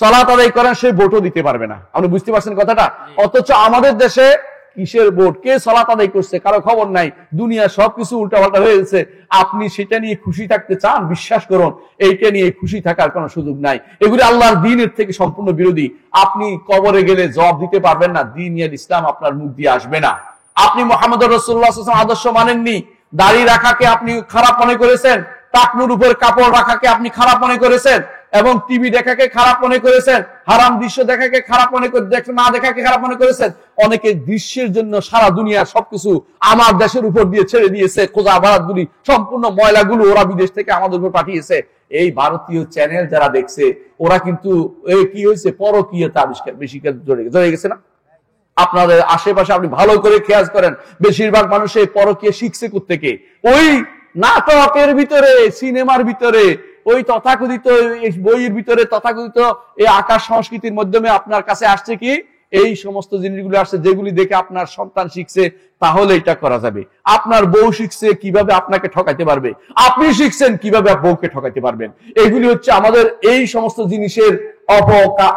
সালাত আদায় করেন, সে ভোটও দিতে পারবে না। আপনি বুঝতে পারছেন কথাটা? অথচ আমাদের দেশে কিসের ভোট, কে সালাত আদায় করছে কারো খবর নাই। দুনিয়া সবকিছু উল্টাপাল্টা হয়ে গেছে। আপনি সেটা নিয়ে খুশি থাকতে চান, বিশ্বাস করুন, এইটা নিয়ে খুশি থাকার কোনো সুযোগ নাই। এগুলি আল্লাহর দ্বীনের থেকে সম্পূর্ণ বিরোধী। আপনি কবরে গেলে জবাব দিতে পারবেন না, দ্বীন ইসলাম আপনার মুখ দিয়ে আসবে না। আপনি মুহাম্মদ রাসূলুল্লাহ সাল্লাল্লাহু আলাইহি ওয়াসাল্লাম আদর্শ মানেননি। দাড়ি রাখাকে আপনি খারাপ মনে করেছেন, টাকনুর উপর কাপড় রাখাকে আপনি খারাপ মনে করেছেন, এবং টিভি দেখাকে খারাপ মনে করেছেন, হারাম দৃশ্য দেখাকে খারাপ মনে করে না দেখাকে খারাপ মনে করেছেন। অনেকে দৃশ্যের জন্য সারা দুনিয়া সবকিছু আমার দেশের উপর দিয়ে ছেড়ে দিয়েছে। খোঁজা বারাতগুলি, সম্পূর্ণ ময়লাগুলো ওরা বিদেশ থেকে আমাদের উপর পাঠিয়েছে। এই ভারতীয় চ্যানেল যারা দেখছে, ওরা কিন্তু কি হয়েছে, পরকীয়তা আবিষ্কার বেশি জড়ে গেছে না? আপনাদের আশেপাশে আপনি ভালো করে খেয়াল করেন, বেশিরভাগ মানুষ এই পরকীয়া শিখছে কোত্থেকে? ওই নাটকের ভিতরে, সিনেমার ভিতরে, ওই তথাকথিত বইয়ের ভিতরে, তথাকথিত এই আকাশ সংস্কৃতির মাধ্যমে আপনার কাছে আসছে কি, এই সমস্ত জিনিসগুলো আসছে, যেগুলি দেখে আপনার সন্তান শিখছে, তাহলে এটা করা যাবে। আপনার বউ শিখছে কিভাবে আপনাকে ঠকাইতে পারবে, আপনি শিখছেন কিভাবে বউকে ঠকাইতে পারবেন। এগুলি হচ্ছে আমাদের এই সমস্ত জিনিসের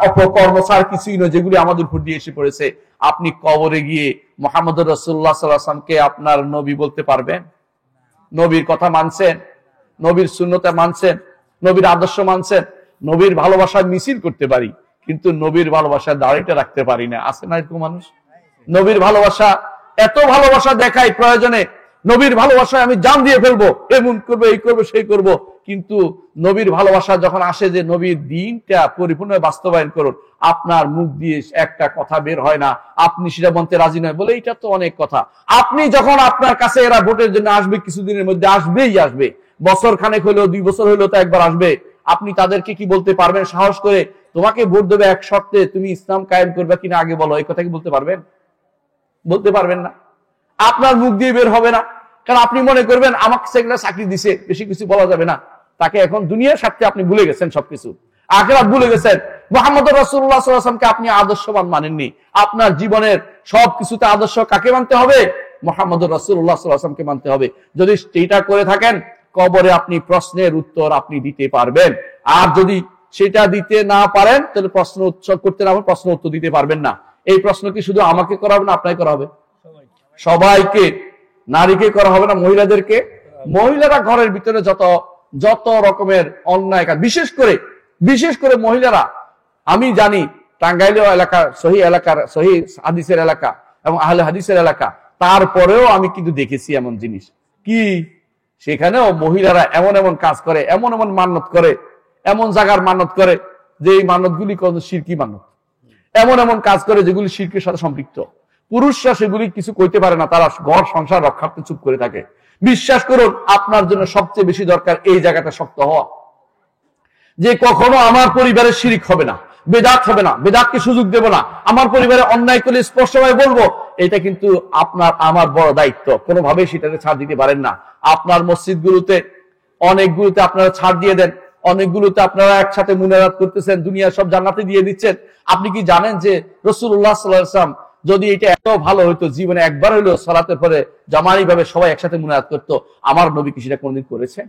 অপকর্ম ছাড়া কিছুই নয়, যেগুলি আমাদের উপর দিয়ে এসে পড়েছে। আপনি কবরে গিয়ে মুহাম্মদ রাসূলুল্লাহ সাল্লাল্লাহু আলাইহি ওয়াসাল্লামকে আপনার নবী বলতে পারবেন? নবীর কথা মানছেন, নবীর সুন্নতে মানছেন, নবীর আদর্শ মানছেন। নবীর ভালোবাসায় মিছিল করতে পারি, কিন্তু নবীর ভালোবাসায় দাঁড়িয়ে রাখতে পারি না। আছে না এরকম মানুষ? নবীর ভালোবাসা, এত ভালোবাসা দেখাই প্রয়োজনে, নবীর ভালোবাসায় আমি জান দিয়ে ফেলবো, এমন করবো, এই করবো, সেই করব, কিন্তু নবীর ভালোবাসা যখন আসে যে নবীর দিনটা পরিপূর্ণভাবে বাস্তবায়ন করুন, আপনার মুখ দিয়ে একটা কথা বের হয় না, আপনি সেটা বলতে রাজি নয়, বলে এটা তো অনেক কথা। আপনি যখন আপনার কাছে এরা ভোটের জন্য আসবে, কিছুদিনের মধ্যে আসবেই আসবে, বছর খানেক হলেও, 2 বছর হলেও তো একবার আসবে। আপনি তাদেরকে কি বলতে পারবেন সাহস করে, তোমাকে ভোট দেবে এক শর্তে, তুমি ইসলাম কায়েম করবে কিনা আগে বলো, এই কথা কি বলতে পারবেন? বলতে পারবেন না। আপনার মুখ দিয়ে বের হবে না, কারণ আপনি মনে করবেন আমাকে সেগুলো চাকরি দিছে, বেশি কিছু বলা যাবে না তাকে। এখন দুনিয়ার স্বার্থে আপনি ভুলে গেছেন সবকিছু, আখিরাত ভুলে গেছেন। মুহাম্মদ রাসূলুল্লাহ সাল্লাল্লাহু আলাইহি ওয়াসাল্লামকে আপনি আদর্শবান মানেননি। আপনার জীবনের সবকিছুতে আদর্শ কাকে মানতে হবে? মুহাম্মদ রাসূলুল্লাহ সাল্লাল্লাহু আলাইহি ওয়াসাল্লামকে মানতে হবে। যদি সেইটা করে থাকেন, কবরে আপনি প্রশ্নের উত্তর আপনি দিতে পারবেন। আর যদি সেটা দিতে না পারেন, তাহলে প্রশ্ন উত্তর করতে না পারেন, প্রশ্ন উত্তর দিতে পারবেন না। এই প্রশ্ন কি শুধু আমাকে করা হবে না, আপনাকে করা হবে? সবাইকে। নারীকে করা হবে না, মহিলাদেরকে? মহিলারা ঘরের ভিতরে যত রকমের অন্যায় কাজ, বিশেষ করে মহিলারা, আমি জানি টাঙ্গাইলের এলাকা, সহিহ হাদিসের এলাকা এবং আহলে হাদিসের এলাকা, তারপরেও আমি কিন্তু দেখেছি এমন জিনিস কি, সেখানেও মহিলারা এমন এমন কাজ করে, এমন এমন মান্নত করে, এমন জায়গার মান্নত করে যে এই মান্নতগুলি কোন শিরকি মান্নত, এমন এমন কাজ করে যেগুলি শিরকের সাথে সম্পৃক্ত। পুরুষরা সেগুলি কিছু কইতে পারে না, তারা ঘর সংসার রক্ষার্থে চুপ করে থাকে। বিশ্বাস করুন, আপনার জন্য সবচেয়ে বেশি দরকার এই জায়গাটা শক্ত হওয়া। যে কখনো আমার পরিবারে শিরিক হবে না, বেদাত হবে না, বেদাতকে সুযোগ দেব না, আমার পরিবারে অন্যায় করলে স্পষ্টভাবে বলবো। এটা কিন্তু আপনার আমার বড় দায়িত্ব, কোনোভাবেই সেটাকে ছাড় দিতে পারেন না। আপনার মসজিদগুলোতে অনেকগুলোতে আপনারা ছাড় দিয়ে দেন, অনেকগুলোতে আপনারা একসাথে মুনাজাত করতেছেন, দুনিয়ার সব জান্নাতে দিয়ে দিচ্ছেন। আপনি কি জানেন যে রাসূলুল্লাহ সাল্লাল্লাহু আলাইহি ওয়াসাল্লাম যদি এটা এত ভালো হইতো, জীবনে একবার হইলো সালাতের পরে জামানি ভাবে সবাই একসাথে মুনাজাত করতো, আমার নবী কি সেটা কোনদিন করেছেন?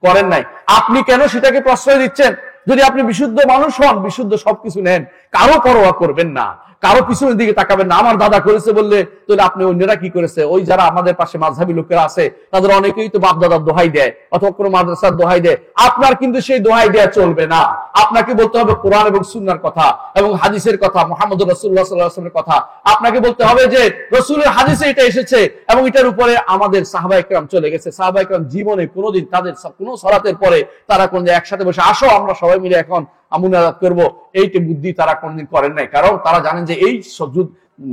করেন নাই। আপনি কেন সেটাকে প্রশ্রয় দিচ্ছেন? যদি আপনি বিশুদ্ধ মানুষ হন, বিশুদ্ধ সবকিছু নেন, কারো পরোয়া করবেন না, কারো পিছনের দিকে তাকাবেন না। আমার দাদা করেছে বললে তাহলে আপনি অন্যরা কি করেছে? ওই যারা আমাদের পাশে মাযহাবী লোকেরা আছে তাদের অনেকেই তো বাপ দাদার দোহাই দেয় অথবা কোনো মাদ্রাসার দোহাই দেয়। আপনার কিন্তু সেই দোহাই দেয়া চলবে না। আপনাকে বলতে হবে কোরআন এবং সুন্নাহর কথা এবং হাদিসের কথা, মুহাম্মদুর রাসূলুল্লাহ সাল্লাল্লাহু আলাইহি ওয়াসাল্লামের কথা। আপনাকে বলতে হবে যে রাসূলের হাদিসে এটা এসেছে এবং এটার উপরে আমাদের সাহাবায়ে কেরাম চলে গেছে। সাহাবায়ে কেরাম জীবনে কোনোদিন তাদের কোনো সালাতের পরে তারা কোন একসাথে বসে আসো আমরা সবাই মিলে এখন মুনাজাত করব, এইটা বুদ্ধি তারা কোনদিন করেন নাই। কারণ তারা জানেন যে এই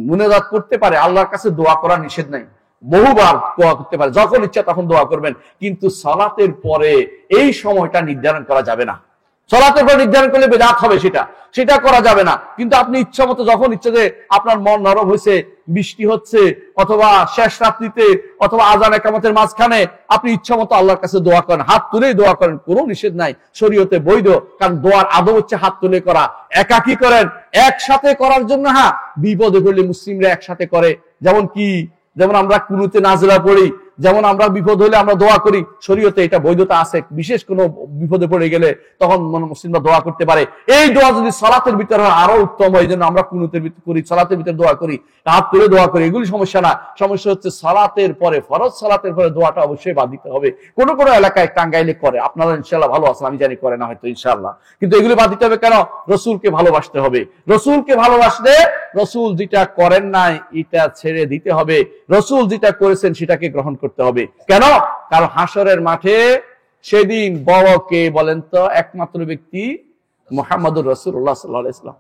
মুনাজাত করতে পারে, আল্লাহর কাছে দোয়া করা নিষেধ নাই, বহুবার দোয়া করতে পারে, যখন ইচ্ছা তখন দোয়া করবেন, কিন্তু সালাতের পরে এই সময়টা নির্ধারণ করা যাবে না। সালাতের পর নির্ধারণ করলে বেদাত হবে, সেটা করা যাবে না। কিন্তু আপনি ইচ্ছা মতো যখন ইচ্ছা, যে আপনার মন নরম হয়েছে, বৃষ্টি হচ্ছে অথবা শেষ রাত্রিতে অথবা আযান ইকামতের মাঝখানে আপনি ইচ্ছা মতো আল্লাহর কাছে দোয়া করেন, হাত তুলেই দোয়া করেন, কোনো নিষেধ নাই, শরীয়তে বৈধ। কারণ দোয়ার আদব হচ্ছে হাত তুলে করা। একাকী করেন, একসাথে করার জন্য হ্যাঁ বিপদে পড়লে মুসলিমরা একসাথে করে, যেমন আমরা কুনুতে নাজিলা পড়ি, যেমন আমরা বিপদ হলে আমরা দোয়া করি, শরীয়তে এটা বৈধতা আছে। বিশেষ কোনো বিপদে পড়ে গেলে তখন মুসলিমরা দোয়া করতে পারে। এই দোয়া যদি সালাতের ভিতরে হয় আরো উত্তম হয়। এই জন্য আমরা কুনুতের ভিতরে করি, সালাতের ভিতরে দোয়া করি, হাত তুলে দোয়া করি, এগুলি সমস্যা না। সমস্যা হচ্ছে সালাতের পরে, ফরজ সালাতের পরে দোয়াটা অবশ্যই বাদ দিতে হবে। কোনো কোনো এলাকায় টাঙ্গাইলে করে, আপনারা ইনশাআল্লাহ ভালো আছেন, আমি জানি করে না হয়তো ইনশাআল্লাহ, কিন্তু এগুলি বাদ দিতে হবে কেন? রসুলকে ভালোবাসতে হবে। রসুলকে ভালোবাসলে রসুল যেটা করেন নাই এটা ছেড়ে দিতে হবে, রসুল যেটা করেছেন সেটাকে গ্রহণ করতে হবে। কেন? কারণ হাসরের মাঠে সেদিন বড় কে বলেন তো? একমাত্র ব্যক্তি মুহাম্মদুর রাসূলুল্লাহ সাল্লাল্লাহু আলাইহি ওয়াসাল্লাম।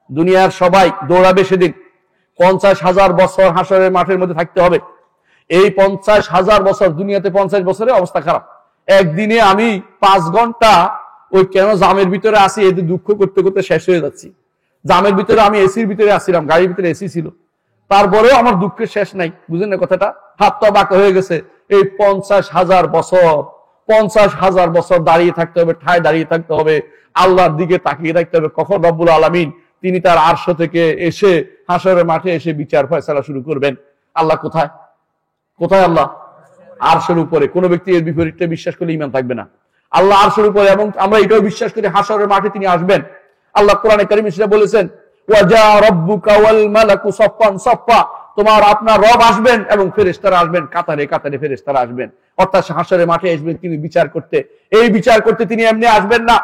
দুনিয়ার সবাই দৌড়াবে সেদিন। 50,000 বছর হাসরের মাঠের মধ্যে থাকতে হবে। এই 50,000 বছর, দুনিয়াতে 50 বছরের অবস্থা খারাপ। একদিনে আমি 5 ঘন্টা ওই কেন জামের ভিতরে আসি, এতে দুঃখ করতে করতে শেষ হয়ে যাচ্ছি। জামের ভিতরে আমি এসির ভিতরে আসছিলাম, গাড়ির ভিতরে এসি ছিল, তারপরেও আমার দুঃখের শেষ নাই। বুঝলেন না কথাটা? হাত তো বাঁকা হয়ে গেছে। এই 50,000 বছর, 50,000 বছর দাঁড়িয়ে থাকতে হবে, ঠায় দাঁড়িয়ে থাকতে হবে, আল্লাহর দিকে তাকিয়ে থাকতে হবে কখন রব্বুল আলামিন তিনি তার আরশ থেকে এসে হাসরের মাঠে এসে বিচার ফয়সালা শুরু করবেন। আল্লাহ কোথায়? কোথায় আল্লাহ? আরশের উপরে। কোন ব্যক্তি এর বিপরীতে বিশ্বাস করলে ঈমান থাকবে না। আল্লাহ আরশের উপরে, এবং আমরা এটাও বিশ্বাস করি হাসরের মাঠে তিনি আসবেন। আল্লাহ কোরআনে কারীমে সেটা বলেছেন, ওয়াজা রাব্বুকা ওয়াল মালাকু সাফফান সাফফা, তোমার আপনার রব আসবেন এবং ফেরেশতারা আসবেন, কাতারে কাতারে ফেরেশতারা আসবেন। অর্থাৎ হাসরের মাঠে আসবেন তিনি বিচার করতে। এই বিচার করতে তিনি এমনি আসবেন না,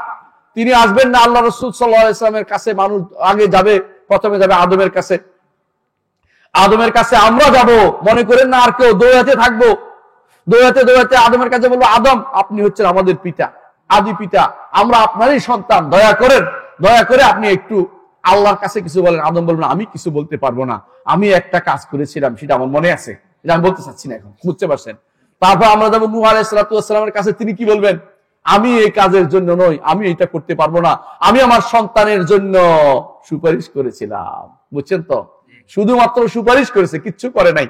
তিনি আসবেন না। আল্লাহ রাসূল সাল্লাল্লাহু আলাইহি ওয়াসাল্লামের কাছে মানুষ আগে যাবে, প্রথমে যাবে আদমের কাছে। আদমের কাছে আমরা যাব, মনে করেন না আর কেউ, দৌড়াতে থাকবো, দৌড়াতে দৌড়াতে আদমের কাছে বলবো, আদম আপনি হচ্ছেন আমাদের পিতা, আদি পিতা, আমরা আপনারই সন্তান, দয়া করেন, দয়া করে আপনি একটু আল্লাহর কাছে কিছু বলেন। আদম বলবেন, আমি কিছু বলতে পারবো না, আমি একটা কাজ করেছিলাম সেটা আমার মনে আছে, এটা আমি বলতে চাচ্ছি না এখন, বুঝতে পারছেন? তারপর আমরা যাবো নূহ আলাইহিস সালাতু ওয়াস সালামের কাছে, তিনি কি বলবেন? আমি এই কাজের জন্য নই, আমি এটা করতে পারবো না, আমি আমার সন্তানের জন্য সুপারিশ করেছিলাম। বুঝছেন তো? শুধুমাত্র সুপারিশ করেছে, কিচ্ছু করে নাই।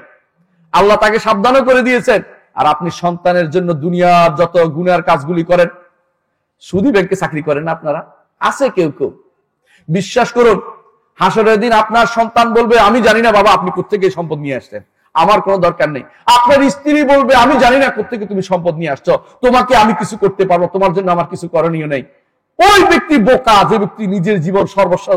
আল্লাহ তাকে সাবধানও করে দিয়েছেন। আর আপনি সন্তানের জন্য দুনিয়ার যত গুনার কাজগুলি করেন, সুদী ব্যাংকে চাকরি করেন না আপনারা, আছে কেউ কেউ, বিশ্বাস করুন হাসরের দিন আপনার সন্তান বলবে, আমি জানি না বাবা আপনি কোত্থেকে সম্পদ নিয়ে আসছেন, আমার কোনো দরকার নেই। আপনার স্ত্রী বলবে, আমি জানি না কোত্থেকে তুমি সম্পদ নিয়ে আসছো, তোমাকে আমি কিছু করতে পারবো, তোমার জন্য আমার কিছু করণীয় নেই। ওই ব্যক্তি বোকা, যে ব্যক্তি নিজের জীবন সর্বস্ব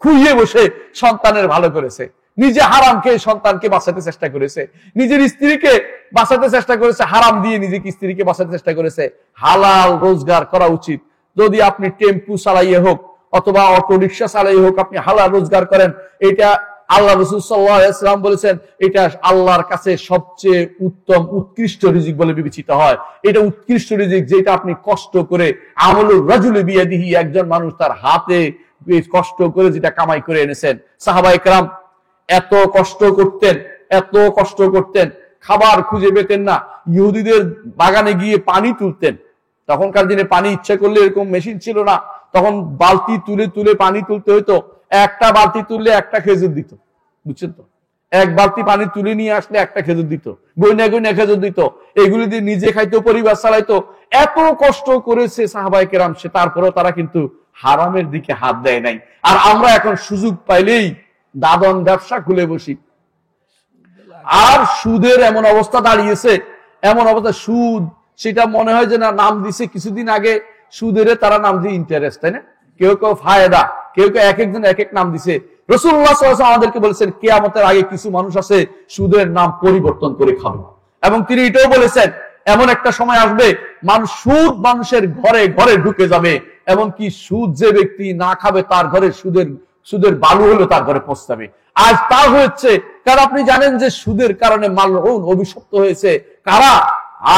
খুইয়ে বসে সন্তানের ভালো করেছে, নিজে হারাম খেয়ে সন্তানকে বাঁচাতে চেষ্টা করেছে, নিজের স্ত্রীকে বাঁচাতে চেষ্টা করেছে, হারাম দিয়ে নিজেকে স্ত্রীকে বাঁচাতে চেষ্টা করেছে। হালাল রোজগার করা উচিত। যদি আপনি টেম্পু চালাইয়ে হোক অথবা অটো রিক্সা চালাইয়ে হোক, আপনি হালাল রোজগার করেন, এটা আল্লাহ রাসূল সাল্লাল্লাহু আলাইহি ওয়াসাল্লাম বলেছেন, এটা আল্লাহর কাছে সবচেয়ে উত্তম উৎকৃষ্ট রিজিক বলে বিবেচিত হয়। এটা উৎকৃষ্ট রিজিক যেটা আপনি কষ্ট করে, আমলুর রাজুলি বিয়াদিহি, একজন মানুষ তার হাতে কষ্ট করে যেটা কামাই করে এনেছেন। সাহাবায়ে কেরাম এত কষ্ট করতেন, এত কষ্ট করতেন, খাবার খুঁজে পেতেন না, ইহুদিদের বাগানে গিয়ে পানি তুলতেন। তখনকার দিনে পানি ইচ্ছা করলে এরকম মেশিন ছিল না, তখন বালতি তুলে তুলে পানি তুলতে হইতো, একটা বালতি তুললে একটা খেজুর দিত, বুঝছেন তো, এক বালতি পানি তুলে নিয়ে আসলে একটা খেজুর দিত, গইনা গইনা খেজুর দিত, এগুলি দিয়ে নিজে খাইতো, পরিবার চালাইতো। এত কষ্ট করেছে সাহাবায়ে কেরাম, সে তারপরেও তারা কিন্তু হারামের দিকে হাত দেয় নাই। আর আমরা এখন সুযোগ পাইলেই দাদন ব্যবসা খুলে বসি। আর সুদের এমন অবস্থা দাঁড়িয়েছে, এমন অবস্থা, সুদ সেটা মনে হয় যে না, নাম দিছে কিছুদিন আগে সুদের তারা নাম দিয়ে ইন্টারেস্ট, তাই না? কেউ কেউ ফায়দা, কেউ কেউ এক একজন এক এক নাম দিছে। রাসূলুল্লাহ সাল্লাল্লাহু আলাইহি ওয়াসাল্লাম আমাদেরকে বলেছেন কিয়ামতের আগে কিছু মানুষ আছে সুদের নাম পরিবর্তন করে খাবে, এবং তিনি এটাও বলেছেন এমন একটা সময় আসবে সুদ মানুষের ঘরে ঘরে ঢুকে যাবে, এমনকি সুদ যে ব্যক্তি না খাবে তার ঘরে সুদের বালু হলো তার ঘরে পৌঁছাবে। আজ তা হচ্ছে, কারণ আপনি জানেন যে সুদের কারণে মালউন অভিশপ্ত হয়েছে কারা?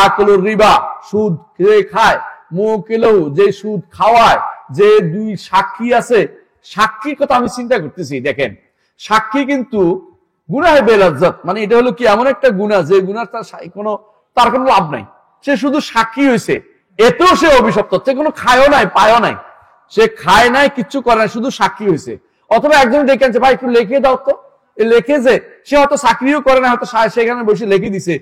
আকলুর রিবা, সুদ খেয়ে খায়, মুকিলহু, যে সুদ খাওয়ায়, যে দুই সাক্ষী আছে, সাক্ষীর কথা আমি চিন্তা করতেছি। দেখেন, সাক্ষী কিন্তু গুনাহে বেলাজ্জাত, মানে এটা হলো কি এমন একটা গুনাহ যে গুনাহ তার কোনো লাভ নাই, সে শুধু সাক্ষী হয়েছে, এতেও সে অভিশপ্ত। সে কোনো খায়ও নাই, পায়ও নাই, সে খায় নাই, কিচ্ছু করে নাই, শুধু সাক্ষী হয়েছে। অথবা একজন ডেকে আনছে, ভাই একটু লিখে দাও তো, লেখে যে সে হয়তো চাকরিও করে না, হয়তো সেখানে বসে লিখে দিছে।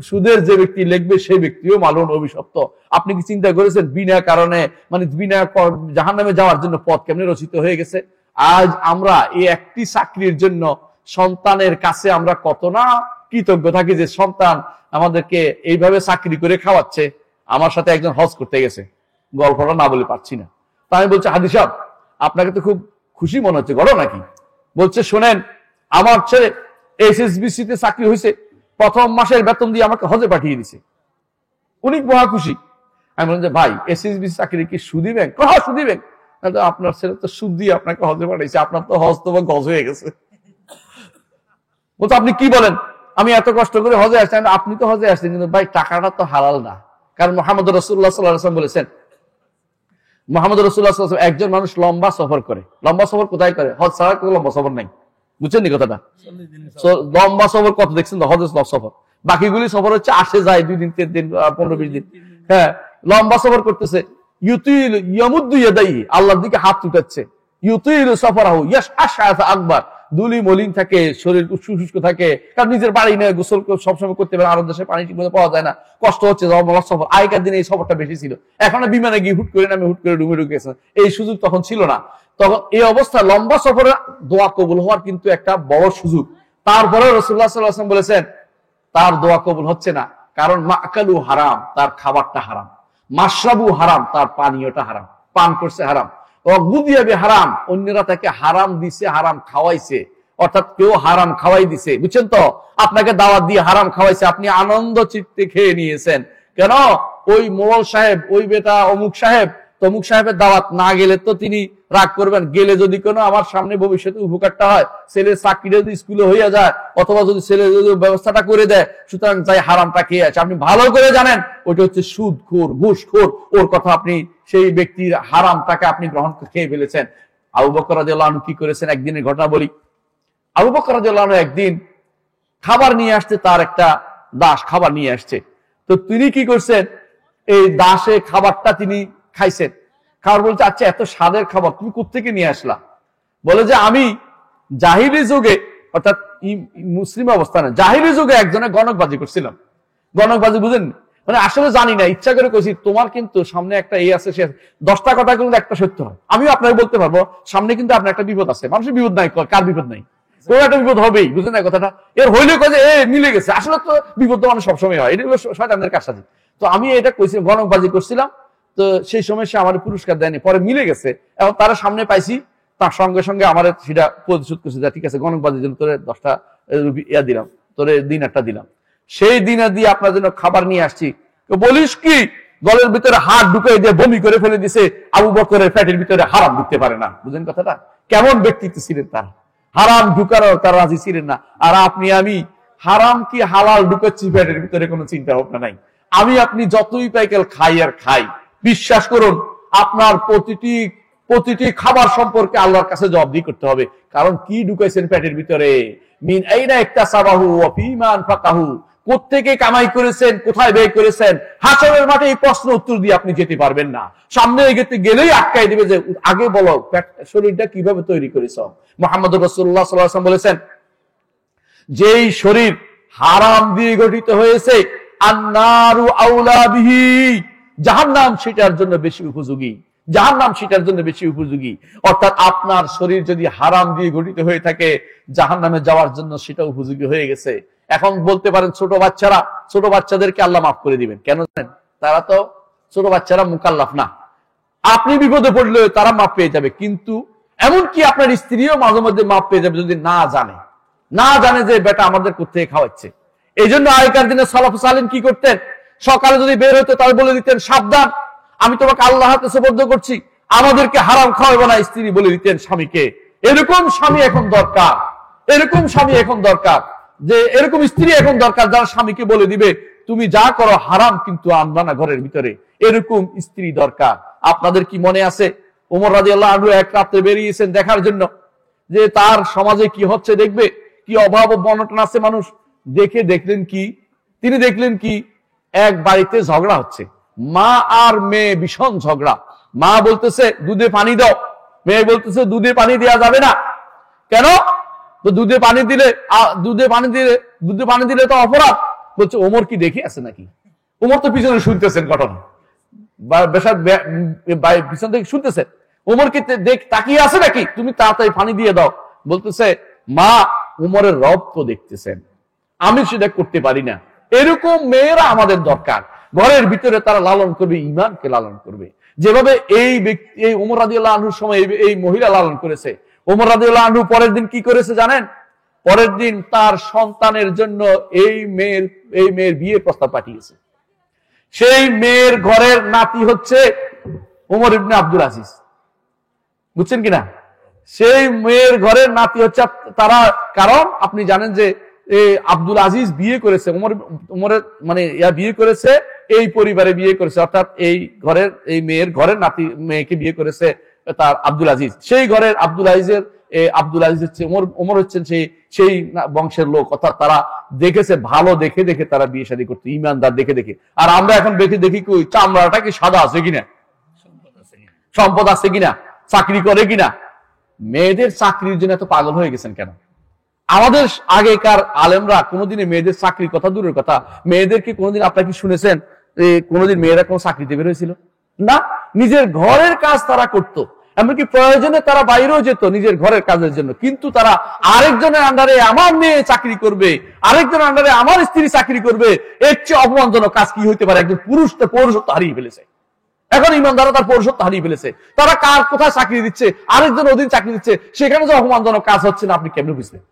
সুদের যে ব্যক্তি লিখবে সেই ব্যক্তিও মালুন অভিশপ্ত। আপনি কি চিন্তা করেছেন বিনা কারণে, মানে বিনা জাহান্নামে যাওয়ার জন্য পথ কেমনে রচিত হয়ে গেছে? আজ আমরা এই একটি চাকরির জন্য সন্তানের কাছে আমরা কত না কৃতজ্ঞ থাকি যে সন্তান আমাদেরকে এইভাবে চাকরি করে খাওয়াচ্ছে। আমার সাথে একজন হজ করতে গেছে, গল্পটা না বলে পারছি না, তা আমি বলছি, হাদি সাহেব আপনাকে তো খুব খুশি মনে হচ্ছে, গড়ো নাকি? বলছে, শোনেন, আমার ছেলে এসএসবিসি তে চাকরি হয়েছে, প্রথম মাসের বেতন দিয়ে আমাকে হজে পাঠিয়ে দিছে, উনি মহা খুশি। আমি বললাম যে ভাই, এসএসবিসি চাকরি কি সুদি ব্যাংক? হ্যাঁ সুদি ব্যাংক। আপনার ছেলে তো সুদ দিয়ে আপনাকে হজে পাঠিয়েছে, আপনার তো হজ তো গজ হয়ে গেছে। বলতো আপনি কি বলেন, আমি এত কষ্ট করে হজে আসছি। আপনি তো হজে আসছেন, কিন্তু ভাই টাকাটা তো হালাল না। কারণ মুহাম্মদ রাসূলুল্লাহ সাল্লাল্লাহু আলাইহি ওয়াসাল্লাম বলেছেন, মুহাম্মদ রাসূলুল্লাহ সাল্লাল্লাহু আলাইহি ওয়াসাল্লাম, একজন মানুষ লম্বা সফর করে, লম্বা সফর কোথায় করে? হজ ছাড়া কোনো লম্বা সফর নাই, বুঝছেন নি কথাটা? লম্বা সফর কত দেখছেন তো? হজের সফর। বাকিগুলি সফর হচ্ছে আসে যায় 2 দিন 3 দিন 15-20 দিন। হ্যাঁ, লম্বা সফর করতেছে, ইউতিল ইয়ামুদ্দু ইয়াদাইহি, আল্লাহর দিকে হাত উঠাচ্ছে, ইউতিল সফরাহু ইয়াশআশআ আকবার, দুলি মলিন থাকে, শরীর শুষ্ক থাকে, কারণ নিজের বাড়ি নেই, গোসল সবসময় করতে পারে, আরব দেশে পানি ঠিকমতো পাওয়া যায় না, কষ্ট হচ্ছে। সফর আগেকার দিনে এই সফরটা বেশি ছিল, এখন বিমানে গিয়ে হুট করে নামে, হুট করে রুমে ঢুকেছে, এই সুযোগ তখন ছিল না। তখন এই অবস্থা, লম্বা সফরে দোয়া কবুল হওয়ার কিন্তু একটা বড় সুযোগ। তারপরে রাসূলুল্লাহ সাল্লাল্লাহু আলাইহি ওয়াসাল্লাম বলেছেন তার দোয়া কবুল হচ্ছে না, কারণ মাকালু হারাম, তার খাবারটা হারাম, মাশরাবু হারাম, তার পানীয়টা হারাম, পান করছে হারাম, ওয়াগুদিয়া বিহারাম, অন্যরা তাকে হারাম দিছে, হারাম খাওয়াইছে, অর্থাৎ কেউ হারাম খাওয়াই দিছে, বুঝছেন তো? আপনাকে দাওয়াত দিয়ে হারাম খাওয়াইছে, আপনি আনন্দ চিত্তে খেয়ে নিয়েছেন, কেন? ওই মোড়ল সাহেব, ওই বেটা অমুক সাহেব, তমুক সাহেবের দাওয়াত না গেলে তো তিনি রাগ করবেন, গেলে যদি কোনো আমার সামনে ভবিষ্যতে উপকারটা হয়, ছেলের চাকরিটা যদি স্কুলে হইয়া যায়, অথবা যদি ছেলে যদি ব্যবস্থাটা করে দেয়, সুতরাং যাই হারামটা খেয়ে আছে। আপনি ভালো করে জানেন ওইটা হচ্ছে সুদখোর, ঘুষখোর, ওর কথা আপনি সেই ব্যক্তির হারামটাকে আপনি গ্রহণ খেয়ে ফেলেছেন। আবু বকর রাদিয়াল্লাহু আনহু কি করেছেন, একদিনের ঘটনা বলি। আবু বকর রাদিয়াল্লাহু আনহু একদিন খাবার নিয়ে আসছে, তার একটা দাস খাবার নিয়ে আসছে, তো তিনি কি করছেন, এই দাসে খাবারটা তিনি খাইছেন, খাবার বলছে, আচ্ছা এত স্বাদের খাবার তুমি কোত্থেকে নিয়ে আসলা? বলে যে আমি জাহিলি যুগে, অর্থাৎ মুসলিম অবস্থানে জাহিলি যুগে একজনের গণকবাজি করছিলাম। গণকবাজি বুঝেন, মানে আসলে জানি না, ইচ্ছা করে কইছি, তোমার কিন্তু সামনে একটা এই আছে, সে 10টা কথা কিন্তু একটা সত্য হয়, আমিও আপনাকে বলতে পারবো সামনে কিন্তু আপনার একটা বিপদ আছে। মানুষের বিপদ নাই, কার বিপদ নাই? কোন একটা বিপদ হবেই, বুঝলেন না কথাটা? এর হইলে কয়ে এ মিলে গেছে, আসলে তো বিপদ তো মানুষ সবসময় হয়, এটা হলো শয়তানের কারসাজি। তো আমি এটা কইছি, গণকবাজি করছিলাম, তো সেই সময় সে আমার পুরস্কার দেয়নি, পরে মিলে গেছে, এবং তারা সামনে পাইছি, তার সঙ্গে সঙ্গে আমার সেটা প্রতিশোধ করছে, যা ঠিক আছে গণকবাজির জন্য তোরে 10টা ইয়া দিলাম, তোরে দিনারটা দিলাম, সেই দিনা দিয়ে আপনার জন্য খাবার নিয়ে আসছি। বলিস কি, গলের ভিতরে হাত ঢুকে দিয়ে বমি করে ফেলে দিছে, আবু বকরের পেটের ভিতরে হারাম ঢুকতে পারে না। বুঝলেন কথাটা? কেমন ব্যক্তিত্ব ছিলেন তারা, হারাম ঢুকারও তারা রাজি ছিলেন না। আর আপনি আমি হারাম কি হালাল ঢুকাচ্ছি পেটের ভিতরে কোনো চিন্তা ভাবনা নাই। আমি আপনি যতই পাইকেল খাই আর খাই, বিশ্বাস করুন আপনার প্রতিটি খাবার সম্পর্কে আল্লাহর কাছে জবাবদিহি করতে হবে। কারণ কি ঢুকাইছেন পেটের ভিতরে, মিন আইনা ইকতাসাবাহু ওয়া ফীমা আনফাকাহু, কোত্থেকে কামাই করেছেন, কোথায় ব্যয় করেছেন, হাসরের মাঠে এই প্রশ্ন উত্তর দিয়ে আপনি যেতে পারবেন না। সামনে গেলেই আটকাই দিবে যে আগে বলো শরীরটা কিভাবে তৈরি করেছ। মুহাম্মদ রাসূলুল্লাহ সাল্লাল্লাহু আলাইহি ওয়াসাল্লাম বলেছেন, যেই শরীর হারাম দিয়ে গঠিত হয়েছে, আন্নারু আউলা বিহি, জাহান্নাম সেটার জন্য বেশি উপযোগী, জাহান্নাম সেটার জন্য বেশি উপযোগী। অর্থাৎ আপনার শরীর যদি হারাম দিয়ে গঠিত হয়ে থাকে, জাহান্নামে যাওয়ার জন্য সেটা উপযোগী হয়ে গেছে। এখন বলতে পারেন ছোট বাচ্চাদেরকে আল্লাহ মাফ করে দিবেন কেন জানেন? তারা তো ছোট বাচ্চারা মুকাল্লাফ না, আপনি বিপদে পড়লে তারা মাফ পেয়ে যাবে, কিন্তু এমনকি আপনার স্ত্রীও মাঝে মধ্যে মাফ পেয়ে যাবে যদি না জানে যে বেটা আমাদের কোত্থেকে খাওয়াচ্ছে। এই জন্য আগেকার দিনে সালাফ সালেহিন কি করতেন? সকালে যদি বের হতো তারা বলে দিতেন, সাবধান, আমি তোমাকে আল্লাহর হাতে সুপর্দ করছি, আমাদেরকে হারাম খাওয়াবো না। স্ত্রী বলে দিতেন স্বামীকে। এরকম স্বামী এখন দরকার, এরকম স্বামী এখন দরকার, যে এরকম স্ত্রী এখন দরকার যারা স্বামীকে বলে দিবে তুমি যা করো হারাম কিন্তু আনবা না ঘরের ভিতরে। এরকম স্ত্রী দরকার। আপনাদের কি মনে আছে ওমর রাদিয়াল্লাহু আনহু এক রাতে বেরিয়েছেন দেখার জন্য যে তার সমাজে কি হচ্ছে, দেখবে কি অভাব অনটন আছে মানুষ। তিনি দেখলেন কি এক বাড়িতে ঝগড়া হচ্ছে, মা আর মেয়ে ভীষণ ঝগড়া। মা বলতেছে দুধে পানি দাও, মেয়ে বলতেছে দুধে পানি দেওয়া যাবে না। কেন? তো দুধে পানি দিলে তো অপরাধ। বলছে ওমর কি দেখে আছে নাকি? ওমর তো পিছনে শুনতেছেন ঘটনা, পিছন থেকে শুনতেছেন। ওমর কি তাকিয়ে আছে নাকি? তুমি তাড়াতাড়ি পানি দিয়ে দাও। বলতেছে মা, উমরের রব তো দেখতেছেন, আমি সেটা করতে পারি না। এরকম মেয়েরা আমাদের দরকার। ঘরের ভিতরে তারা লালন করবে, ঈমানকে লালন করবে, যেভাবে এই ওমর রাদিয়াল্লাহু আনহুর সময় এই মহিলা লালন করেছে। ওমর রাদিয়াল্লাহু আনহু পরের দিন কি করেছে জানেন? পরের দিন তার সন্তানের জন্য এই মেয়ের বিয়ে প্রস্তাব পাঠিয়েছে। সেই মেয়ের ঘরের নাতি হচ্ছে ওমর ইবনে আব্দুল আজিজ, বুঝছেন কিনা? সেই মেয়ের ঘরের নাতি হচ্ছে তারা, কারণ আপনি জানেন যে আব্দুল আজিজ বিয়ে করেছে, ওমরের মানে বিয়ে করেছে, এই পরিবারে বিয়ে করেছে, অর্থাৎ এই মেয়ের ঘরের মেয়েকে বিয়ে করেছে তার আব্দুল আজিজ। সেই ঘরের আব্দুল আজিজ হচ্ছে ওমর হচ্ছেন সেই বংশের লোক, অর্থাৎ তারা দেখেছে ভালো দেখে তারা বিয়ে শাদী করতে, ইমানদার দেখে। আর আমরা এখন দেখি কই চামড়াটা কি সাদা আছে কিনা, সম্পদ আছে কিনা, চাকরি করে কিনা। মেয়েদের চাকরির জন্য এত পাগল হয়ে গেছেন কেন? আমাদের আগেকার আলেমরা কোনোদিনে মেয়েদের চাকরির কথা দূরের কথা, মেয়েদেরকে কোনোদিন আপনারা কি শুনেছেন কোনোদিন মেয়েরা কোনো চাকরিতে বের হয়েছিল? না, নিজের ঘরের কাজ তারা করত, এমনকি প্রয়োজনে তারা বাইরেও যেত নিজের ঘরের কাজের জন্য। কিন্তু তারা আরেকজনের আন্ডারে আমার মেয়ে চাকরি করবে, আরেকজনের আন্ডারে আমার স্ত্রী চাকরি করবে, এর চেয়ে অপমানজনক কাজ কি হইতে পারে? একজন পুরুষ তো পৌরুষত্ব হারিয়ে ফেলেছে, এখন ইমানদাররা তার পৌরুষত্ব হারিয়ে ফেলেছে। তারা কোথায় চাকরি দিচ্ছে, আরেকজন অধীন চাকরি দিচ্ছে, সেখানে যে অপমানজনক কাজ হচ্ছে না আপনি কেমনে বুঝবেন?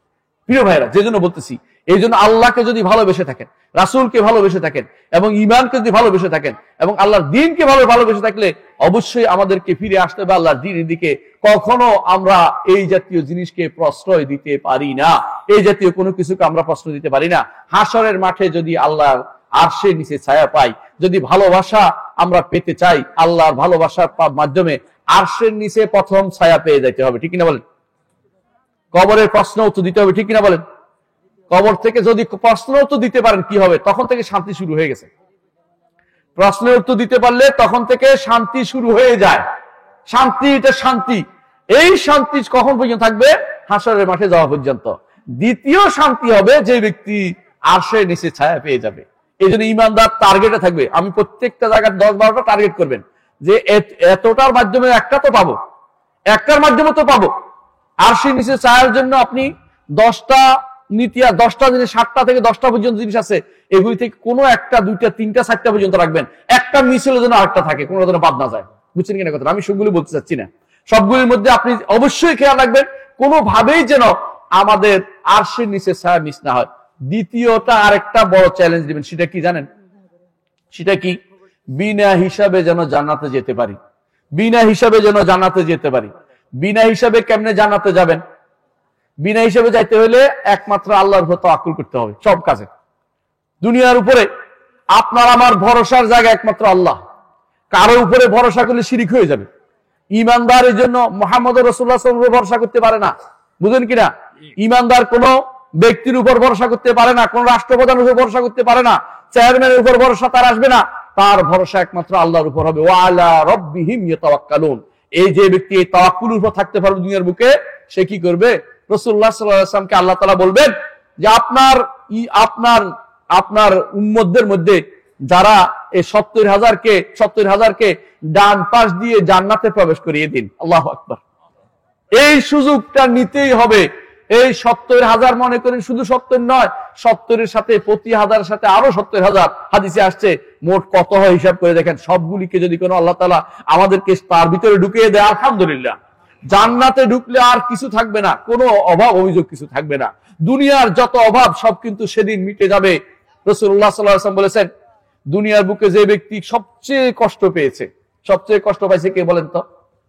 প্রিয় ভাইরা, যে জন্য বলতেছি, এই জন্য আল্লাহকে যদি ভালোবেসে থাকেন, রাসূলকে ভালোবেসে থাকেন, এবং ঈমানকে যদি ভালোবেসে থাকেন, এবং আল্লাহর দ্বীনকে ভালোবেসে থাকলে অবশ্যই আমাদেরকে ফিরে আসতে হবে আল্লাহর দ্বীনের দিকে। কখনো আমরা এই জাতীয় জিনিসকে প্রশ্রয় দিতে পারি না, এই জাতীয় কোনো কিছুকে আমরা প্রশ্রয় দিতে পারি না। হাসরের মাঠে যদি আল্লাহর আরশের নিচে ছায়া পাই, যদি ভালোবাসা আমরা পেতে চাই, আল্লাহর ভালোবাসার মাধ্যমে আরশের নিচে প্রথম ছায়া পেয়ে যাইতে হবে, ঠিক কিনা বলেন? কবরের প্রশ্ন উত্তর দিতে হবে, ঠিক কিনা বলেন? কবর থেকে যদি প্রশ্ন উত্তর দিতে পারেন কি হবে? তখন থেকে শান্তি শুরু হয়ে গেছে। প্রশ্নের উত্তর দিতে পারলে তখন থেকে শান্তি শুরু হয়ে যায়। শান্তি, এটা শান্তি। এই শান্তি কখন পর্যন্ত থাকবে? হাসরের মাঠে যাওয়া পর্যন্ত। দ্বিতীয় শান্তি হবে যে ব্যক্তি আরশের নিচে ছায়া পেয়ে যাবে। এই জন্য ইমানদার টার্গেটে থাকবে। আমি প্রত্যেকটা জায়গায় 10-12টা টার্গেট করবেন যে এতটার মাধ্যমে একটা তো পাবো, একটার মাধ্যমে তো পাবো। আরশের নিচে ছায়ার জন্য আপনি 10টা নীতি আর 10টা জিনিস, 7টা থেকে 10টা পর্যন্ত জিনিস আছে, এগুলি থেকে কোনো একটা, 2টা, 3টা, 4টা পর্যন্ত রাখবেন। একটা মিস হলে যেন আরেকটা থাকে, কোনো যেন বাদ না যায়। বুঝছেন কিনা কথা? আমি সবগুলি বলতে চাচ্ছি না, সবগুলির মধ্যে আপনি অবশ্যই খেয়াল রাখবেন কোনোভাবেই যেন আমাদের আরশের নিচে ছায়া মিস না হয়। দ্বিতীয়টা আরেকটা বড় চ্যালেঞ্জ দিবেন, সেটা কি জানেন? সেটা কি? বিনা হিসাবে যেন জান্নাতে যেতে পারি, বিনা হিসাবে যেন জান্নাতে যেতে পারি। বিনা হিসাবে কেমনে জান্নাতে যাবেন? বিনা হিসাবে যাইতে হলে একমাত্র আল্লাহর উপর তাওয়াক্কুল করতে হবে সব কাজে। দুনিয়ার উপরে আপনার আমার ভরসার জায়গা একমাত্র আল্লাহ। কারো উপরে ভরসা করলে শিরিক হয়ে যাবে। ইমানদারের জন্য মুহাম্মদ রাসূলুল্লাহ সাল্লাল্লাহু আলাইহি ওয়াসাল্লাম ভরসা করতে পারে না, বুঝেন কিনা? ইমানদার কোন ব্যক্তির উপর ভরসা করতে পারে না, কোন রাষ্ট্রপ্রধানের উপর ভরসা করতে পারে না, চেয়ারম্যানের উপর ভরসা তার আসবে না, তার ভরসা একমাত্র আল্লাহর উপর হবে। ওয়া আলা রাব্বিহিম ইয়াতাওয়াক্কালুন। এই যে ব্যক্তি এই তাওয়াক্কুলের উপর থাকতে পারবে দুনিয়ার বুকে, সে কি করবে? রাসূলুল্লাহ সাল্লাল্লাহু আলাইহি ওয়াসাল্লামকে আল্লাহ তাআলা বলবেন যে আপনার উম্মতদের মধ্যে যারা এই 70,000 কে ডান পাশ দিয়ে জান্নাতে প্রবেশ করিয়ে দিন। আল্লাহু আকবার। এই সুযোগটা নিতেই হবে। এই 70,000 মনে করেন শুধু 70 নয়, 70-এর সাথে প্রতি হাজারের সাথে আরো 70,000 হাদিসে আসছে। মোট কত হয় হিসাব করে দেখেন। সবগুলিকে যদি কোনো আল্লাহ তাআলা আমাদেরকে তার ভিতরে ঢুকিয়ে দেয়, আলহামদুলিল্লাহ, জান্নাতে ঢুকলে আর কিছু থাকবে না, কোনো অভাব অভিযোগ কিছু থাকবে না। দুনিয়ার যত অভাব সব কিন্তু সেদিন মিটে যাবে। রাসূলুল্লাহ সাল্লাল্লাহু আলাইহি ওয়াসাল্লাম বলেছেন, দুনিয়ার বুকে যে ব্যক্তি সবচেয়ে কষ্ট পেয়েছে, সবচেয়ে কষ্ট পাইছে কে বলেন তো?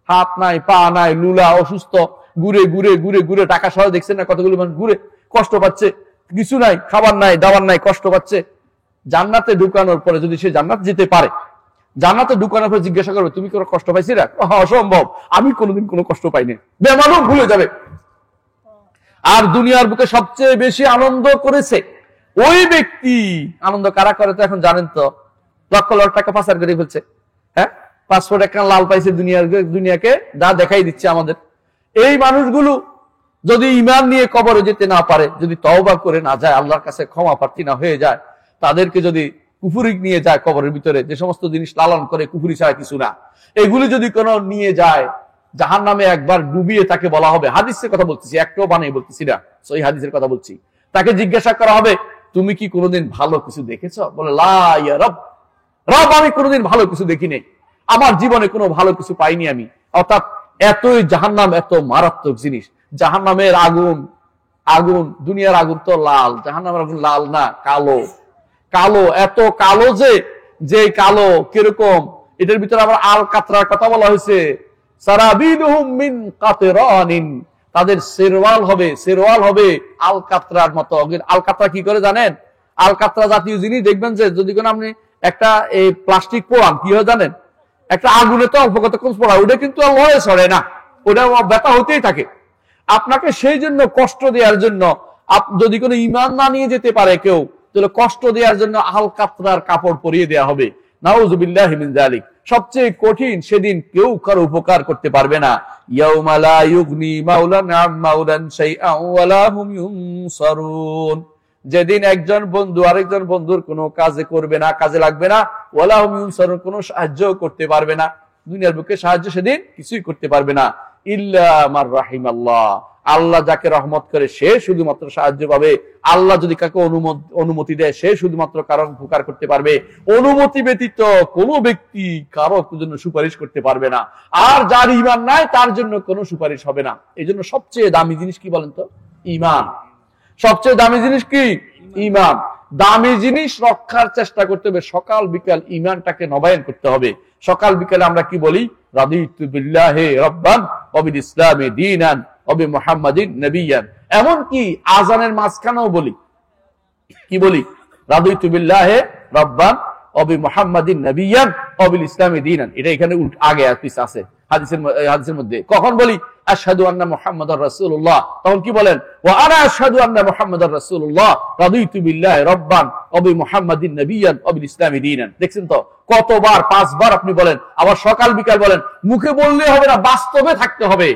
হাত নাই, পা নাই, লুলা, অসুস্থ, ঘুরে ঘুরে ঘুরে ঘুরে, টাকা সহ দেখছেন না কতগুলো মানুষ ঘুরে কষ্ট পাচ্ছে, কিছু নাই, খাবার নাই, দাবার নাই, কষ্ট পাচ্ছে। জান্নাতে ঢুকানোর পরে যদি সে জান্নাত যেতে পারে, জান্নাতে ঢুকানোর পরে জিজ্ঞাসা করবে তুমি কোনো কষ্ট পাইছি না? অসম্ভব, আমি কোনোদিন কোনো কষ্ট পাইনি। বেমালুম ভুলে যাবে। আর দুনিয়ার বুকে সবচেয়ে বেশি আনন্দ করেছে ওই ব্যক্তি। আনন্দ কারা করে তো এখন জানেন তো? লক্ষ লক্ষ টাকা পাচার করে ফেলছে। হ্যাঁ, পাসপোর্ট একটা লাল পাইছে, দুনিয়াকে যা দেখাই দিচ্ছে আমাদের। এই মানুষগুলো যদি ঈমান নিয়ে কবরে যেতে না পারে, যদি তওবা করে না যায়, আল্লাহর কাছে ক্ষমা প্রার্থী না হয়ে যায়, তাদেরকে যদি কুফরি নিয়ে যায় কবরের ভিতরে, যে সমস্ত জিনিস লালন করে কুফরি ছাড়া কিছু না, এগুলি যদি কোনো নিয়ে যায় জাহান্নামে, একবার ডুবিয়ে তাকে বলা হবে, হাদিসের কথা বলতেছি, একটাও বানিয়ে বলতেছি না, সহি হাদিসের কথা বলছি, তাকে জিজ্ঞাসা করা হবে তুমি কি কোনোদিন ভালো কিছু দেখেছ? বলে লা ইয়া রব, রব আমি কোনোদিন ভালো কিছু দেখি নাই, আমার জীবনে কোনো ভালো কিছু পাইনি আমি। অর্থাৎ এতই জাহান্নাম এত মারাত্মক জিনিস। জাহান্নামের আগুন দুনিয়ার আগুন তো লাল, জাহান্নামের আগুন লাল না, কালো। কালো, এত কালো যে কালো কিরকম, এটার ভিতরে আবার আল কাতরার কথা বলা হয়েছে। সারাবিলুহুম মিন কাতরানিন, তাদের সেরওয়াল হবে আল কাতরার মতো। আল কাতরা কি করে জানেন? আল কাতরা জাতীয় জিনিস দেখবেন যে যদি কোনো আপনি একটা এই প্লাস্টিক পোড়ান, কি হয় জানেন? একটা আগুনে তো অল্প কতক্ষণ পোড়া, ওটা কিন্তু আর লড়ে সরে না, ওটা ব্যথা হতেই থাকে। আপনাকে সেই জন্য কষ্ট দেওয়ার জন্য, যদি কোনো ঈমান না নিয়ে যেতে পারে কেউ, তাহলে কষ্ট দেওয়ার জন্য আল কাতরার কাপড় পরিয়ে দেওয়া হবে। নাউযুবিল্লাহি মিন যালিক। সবচেয়ে কঠিন সেদিন, কেউ কারো উপকার করতে পারবে না। ইয়াউমা লা ইউগনি মাওলান আম মাওলান শাইআন ওয়া লা হুম ইউনসারুন। যেদিন একজন বন্ধু আরেকজন বন্ধুর কোনো কাজে করবে না, কাজে লাগবে না। ওয়া লা হুম ইউনসারুন, কোনো সাহায্য করতে পারবে না। দুনিয়ার বুকে সাহায্য সেদিন কিছুই করতে পারবে না। ইল্লা মার রাহিমাল্লাহ, আল্লাহ যাকে রহমত করে সে শুধুমাত্র সাহায্য পাবে। আল্লাহ যদি কাকে অনুমতি দেয়, সে শুধুমাত্র কারণ উপকার করতে পারবে। অনুমতি ব্যতীত কোনো ব্যক্তি কারো জন্য সুপারিশ করতে পারবে না। আর যার ঈমান নাই তার জন্য কোনো সুপারিশ হবে না। এই জন্য সবচেয়ে দামি জিনিস কি বলেন তো? ঈমান। সবচেয়ে দামি জিনিস কি? ঈমান। দামি জিনিস রক্ষার চেষ্টা করতে হবে। সকাল বিকাল ঈমানটাকে নবায়ন করতে হবে। সকাল বিকালে আমরা কি বলি? রাদিতু বিল্লাহি রাব্বান ওয়া বিল ইসলামি দীনান ওয়া বি মুহাম্মাদিন নবিয়্যান। এমন কি আযানের মাঝখানেও বলি, কি বলি? রাদিতু বিল্লাহি রাব্বান ওয়া বি মুহাম্মাদিন নবিয়্যান ওয়া বিল ইসলামি দীনান। এটা এখানে আগে আছে হাদিসের মধ্যে। কখন বলি? আশহাদু আন্না মুহাম্মাদার রাসূলুল্লাহ, তখন কি বলেন? ওয়া আনা আশহাদু আন্না মুহাম্মাদার রাসূলুল্লাহ রাদিতু বিল্লাহি রাব্বান ওয়া বি মুহাম্মাদিন নবিয়্যান ওয়া বিল ইসলামি দীনান। দেখছেন তো কতবার? 5 বার আপনি বলেন, আবার সকাল বিকাল বলেন। মুখে বললে হবে না, বাস্তবে থাকতে হবে।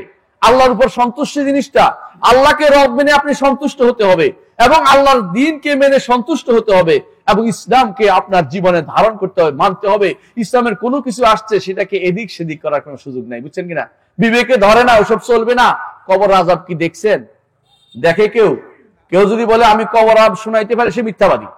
আল্লাহর উপর সন্তুষ্টি জিনিসটা, আল্লাহকে রব মেনে আপনি সন্তুষ্ট হতে হবে, এবং আল্লাহর দ্বীনকে মেনে সন্তুষ্ট হতে হবে, এবং ইসলামকে আপনার জীবনে ধারণ করতে হবে, মানতে হবে। ইসলামের কোনো কিছু আসছে সেটাকে এদিক সেদিক করার কোনো সুযোগ নাই, বুঝছেন কিনা? বিবেকে ধরে না, ওসব চলবে না। কবর আযাব কি দেখছেন? দেখে কেউ? কেউ যদি বলে আমি কবর আযাব শোনাইতে পারি, সে মিথ্যাবাদী।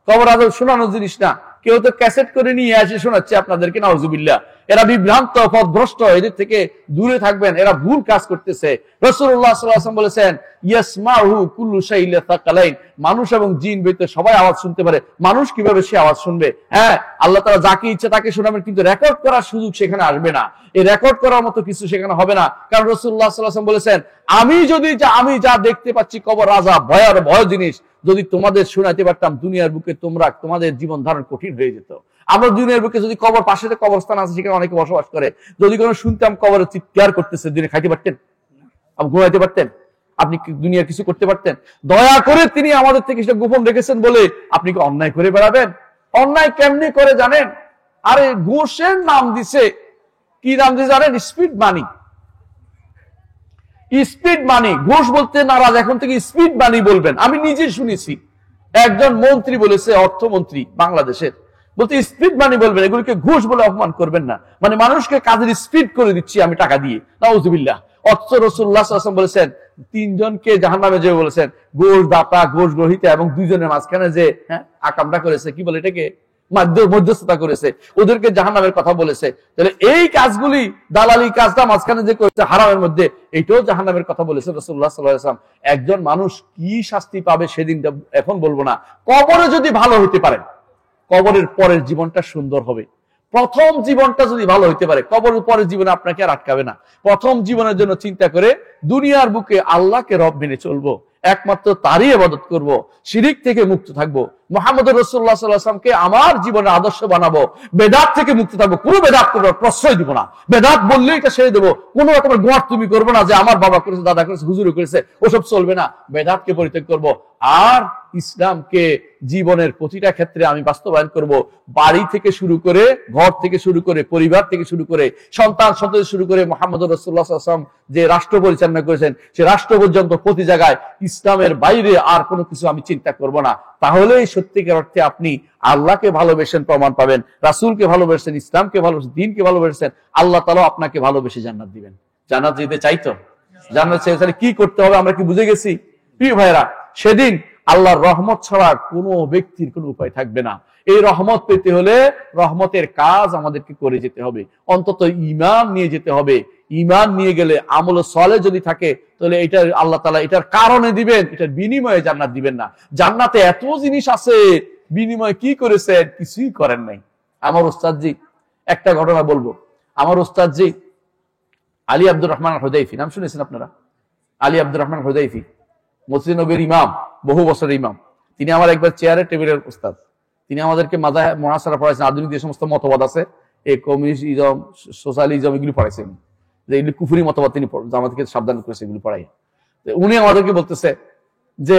কবর আযাব শোনানোর জিনিস না। কেউ তো ক্যাসেট করে নিয়ে আসে শোনাচ্ছে আপনাদেরকে, নাউযুবিল্লাহ। এরা বিভ্রান্ত, পথভ্রষ্ট, এদের থেকে দূরে থাকবেন, এরা ভুল কাজ করতেছে। রাসূলুল্লাহ সাল্লাল্লাহু আলাইহি ওয়াসাল্লাম বলেছেন, ইয়াসমাহু কুল্লু শাইইন তাকালাইন, মানুষ এবং জিন ব্যতীত সবাই আওয়াজ শুনতে পারে। মানুষ কিভাবে সে আওয়াজ শুনবে? হ্যাঁ, আল্লাহ তাআলা যাকে ইচ্ছা তাকে শোনাবেন, কিন্তু রেকর্ড করার সুযোগ সেখানে আসবে না। এই রেকর্ড করার মতো কিছু সেখানে হবে না। কারণ রাসূলুল্লাহ সাল্লাল্লাহু আলাইহি ওয়াসাল্লাম বলেছেন, আমি যা দেখতে পাচ্ছি কবর আযাব, ভয় জিনিস, যদি তোমাদের শোনাতে পারতাম দুনিয়ার বুকে তোমাদের জীবন ধারণ কঠিন হয়ে যেত। আমরা দুনিয়ার বুকে যদি কবর, পাশে কবরস্থান আছে সেখানে অনেকে বসবাস করে, যদি কোনো শুনতাম কবরে চিৎকার করতেছে, দিনে খাইতে পারতেন? আপনি ঘুমাইতে পারতেন? আপনি কি দুনিয়ার কিছু করতে পারতেন? দয়া করে তিনি আমাদের থেকে সেটা গোপন রেখেছেন বলে আপনি কি অন্যায় করে বেড়াবেন? অন্যায় কেমনি করে জানেন? আরে ঘুষের নাম দিছে, কি নাম দিছে জানেন? স্পিড মানি। স্পিড মানি, ঘুষ বলতে নারাজ, এখন থেকে স্পিড মানি বলবেন। আমি নিজে শুনেছি, একজন মন্ত্রী বলেছে, অর্থমন্ত্রী বাংলাদেশের, বলতে স্পিড মানি বলবেন, এগুলিকে ঘুষ বলে অপমান করবেন না, মানে মানুষকে কাজের স্পিড করে দিচ্ছি আমি টাকা দিয়ে। নাউজুবিল্লাহ। অথচ রাসূলুল্লাহ সাল্লাল্লাহু আলাইহি ওয়াসাল্লাম বলেছেন, তিনজনকে জাহান্নামে যেতে বলেছেন, ঘুষ দাতা, ঘুষ গ্রহীতা এবং দুইজনের মাঝখানে যে আকামটা করেছে, কি বলে এটাকে, মধ্যস্থতা করেছে, ওদেরকে জাহান্নামের কথা বলেছে। তাহলে এই কাজগুলি, দালালি কাজটা মাঝখানে যে করেছে হারামের মধ্যে, এইটাও জাহান্নামের কথা বলেছে রাসূলুল্লাহ সাল্লাল্লাহু আলাইহি ওয়াসাল্লাম। একজন মানুষ কি শাস্তি পাবে সেদিনটা এখন বলবো না। কবরে যদি ভালো হইতে পারেন, কবরের পরের জীবনটা সুন্দর হবে। প্রথম জীবনটা যদি ভালো হইতে পারে, কবরের পরের জীবনে আপনাকে আর আটকাবে না। প্রথম জীবনের জন্য চিন্তা করে দুনিয়ার বুকে আল্লাহকে রব মেনে চলবো, একমাত্র তারই ইবাদত করব, শিরিক থেকে মুক্ত থাকবো, মুহাম্মদ রাসূলুল্লাহ সাল্লাল্লাহু আলাইহি ওয়াসাল্লামকে আমার জীবনের আদর্শ বানাবো, বেদাত থেকে মুক্ত থাকবো, কোনো বেদাত করার প্রশ্রয় দিব না। বেদাত বললেই এটা ছেড়ে দেবো। কোনো রকমের গোয়ার তুমি করবো না যে আমার বাবা করেছে, দাদা করেছে, হুজুর করেছে, ওসব চলবে না। বেদাতকে পরিত্যাগ করব আর ইসলামকে জীবনের প্রতিটা ক্ষেত্রে আমি বাস্তবায়ন করব। বাড়ি থেকে শুরু করে, ঘর থেকে শুরু করে, পরিবার থেকে শুরু করে, সন্তান সন্ততি শুরু করে, মুহাম্মদ রাসূলুল্লাহ সাল্লাল্লাহু আলাইহি ওয়াসাল্লাম যে রাষ্ট্র পরিচালনা করেছেন, সে রাষ্ট্র পর্যন্ত প্রতি জায়গায় ইসলামের বাইরে আর কোনো কিছু আমি চিন্তা করব না। তাহলেই সত্যিকার অর্থে আপনি আল্লাহকে ভালোবেসেন প্রমাণ পাবেন, রাসূলকে ভালোবেসেন, ইসলামকে ভালোবেসেন, দ্বীনকে ভালোবেসেন, আল্লাহ তাআলা আপনাকে ভালোবেসে জান্নাত দিবেন। জান্নাত যেতে চাইতো, জান্নাত চাইতে তাহলে কি করতে হবে আমরা কি বুঝে গেছি? প্রিয় ভাইরা, সেদিন আল্লাহর রহমত ছাড়া কোনো ব্যক্তির কোনো উপায় থাকবে না। এই রহমত পেতে হলে রহমতের কাজ আমাদেরকে করে যেতে হবে, অন্তত ঈমান নিয়ে যেতে হবে। ঈমান নিয়ে গেলে, আমল সালেহ যদি থাকে, তাহলে এটা আল্লাহ তাআলা এটার কারণে দিবেন, এটার বিনিময়ে জান্নাত দিবেন না। জান্নাতে এত জিনিস আছে, বিনিময়ে কি করেছেন? কিছুই করেন নাই। আমার ওস্তাদজি, একটা ঘটনা বলবো। আমার ওস্তাদজি আলী আব্দুর রহমান হুদাইফি, নাম শুনেছেন আপনারা? আলী আব্দুর রহমান হুদাইফি মসজিদ নববীর ইমাম, বহু বছরের ইমাম। তিনি আমার একবার চেয়ারে টেবিলের উস্তাদ। তিনি আমাদেরকে মাযহাব মুআসারা পড়াইছেন। আধুনিক যে সমস্ত মতবাদ আছে, এই কমিউনিজম, সোশ্যালিজম, এগুলি পড়াইছেন, যে এগুলি কুফরি মতবাদ, তিনি আমাদেরকে সাবধান করেছে এগুলি পড়াই। উনি আমাদেরকে বলতেছে যে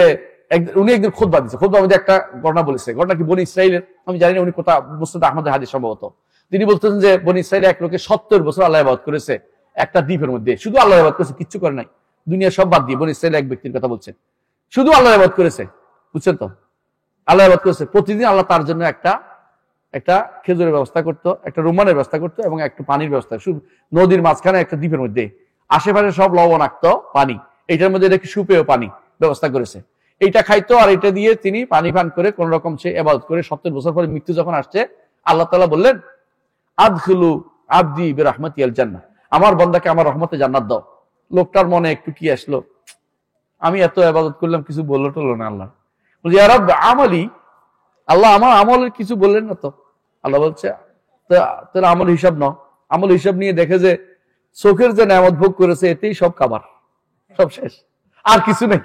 উনি একদিন খুতবা দিচ্ছে, খুতবার মধ্যে একটা ঘটনা বলেছে। ঘটনা কি, বনি ইসরাইলের, আমি জানি না উনি কোথা, মুসনাদ আহমদের হাদিস সম্ভবত। তিনি বলতেছেন যে বনি ইসরাইলে এক লোকে 70 বছর আল্লাহ ইবাদত করেছে একটা দ্বীপের মধ্যে, শুধু আল্লাহ ইবাদত করেছে, কিচ্ছু করে নাই, দুনিয়া সব বাদ দিয়ে। বনি ইসরাইলের এক ব্যক্তির কথা বলছেন, শুধু আল্লাহ ইবাদত করেছে, বুঝছেন তো? আল্লাহ ইবাদত করেছে। প্রতিদিন আল্লাহ তার জন্য একটা খেজুরের ব্যবস্থা করতো, একটা রুমানের ব্যবস্থা করতো এবং একটা পানির ব্যবস্থা, শুধু নদীর মাঝখানে একটা দ্বীপের মধ্যে, আশেপাশে সব লবণাক্ত পানি, এইটার মধ্যে রেখে সুপেয় পানি ব্যবস্থা করেছে। এইটা খাইতো আর এটা দিয়ে তিনি পানি পান করে কোন রকম সে ইবাদত করে 70 বছর পরে মৃত্যু যখন আসছে, আল্লাহ তাআলা বললেন, আদখিলু আবদি বিরহমাতিল জান্নাহ, আমার বান্দাকে আমার রহমতে জান্নাত দাও। লোকটার মনে একটু কি আসলো, আমি এত ইবাদত করলাম, কিছু বললো টলো না। আল্লাহ বলছে, ইয়া রাব আমালি, আল্লাহ আমার আমলের কিছু বললেন না তো? আল্লাহ বলছে, তাহলে আমল হিসাব নাও। আমল হিসাব নিয়ে দেখে যে চোখের যে নেয়ামত ভোগ করেছে, এতেই সব খাবার, সব শেষ, আর কিছু নেই।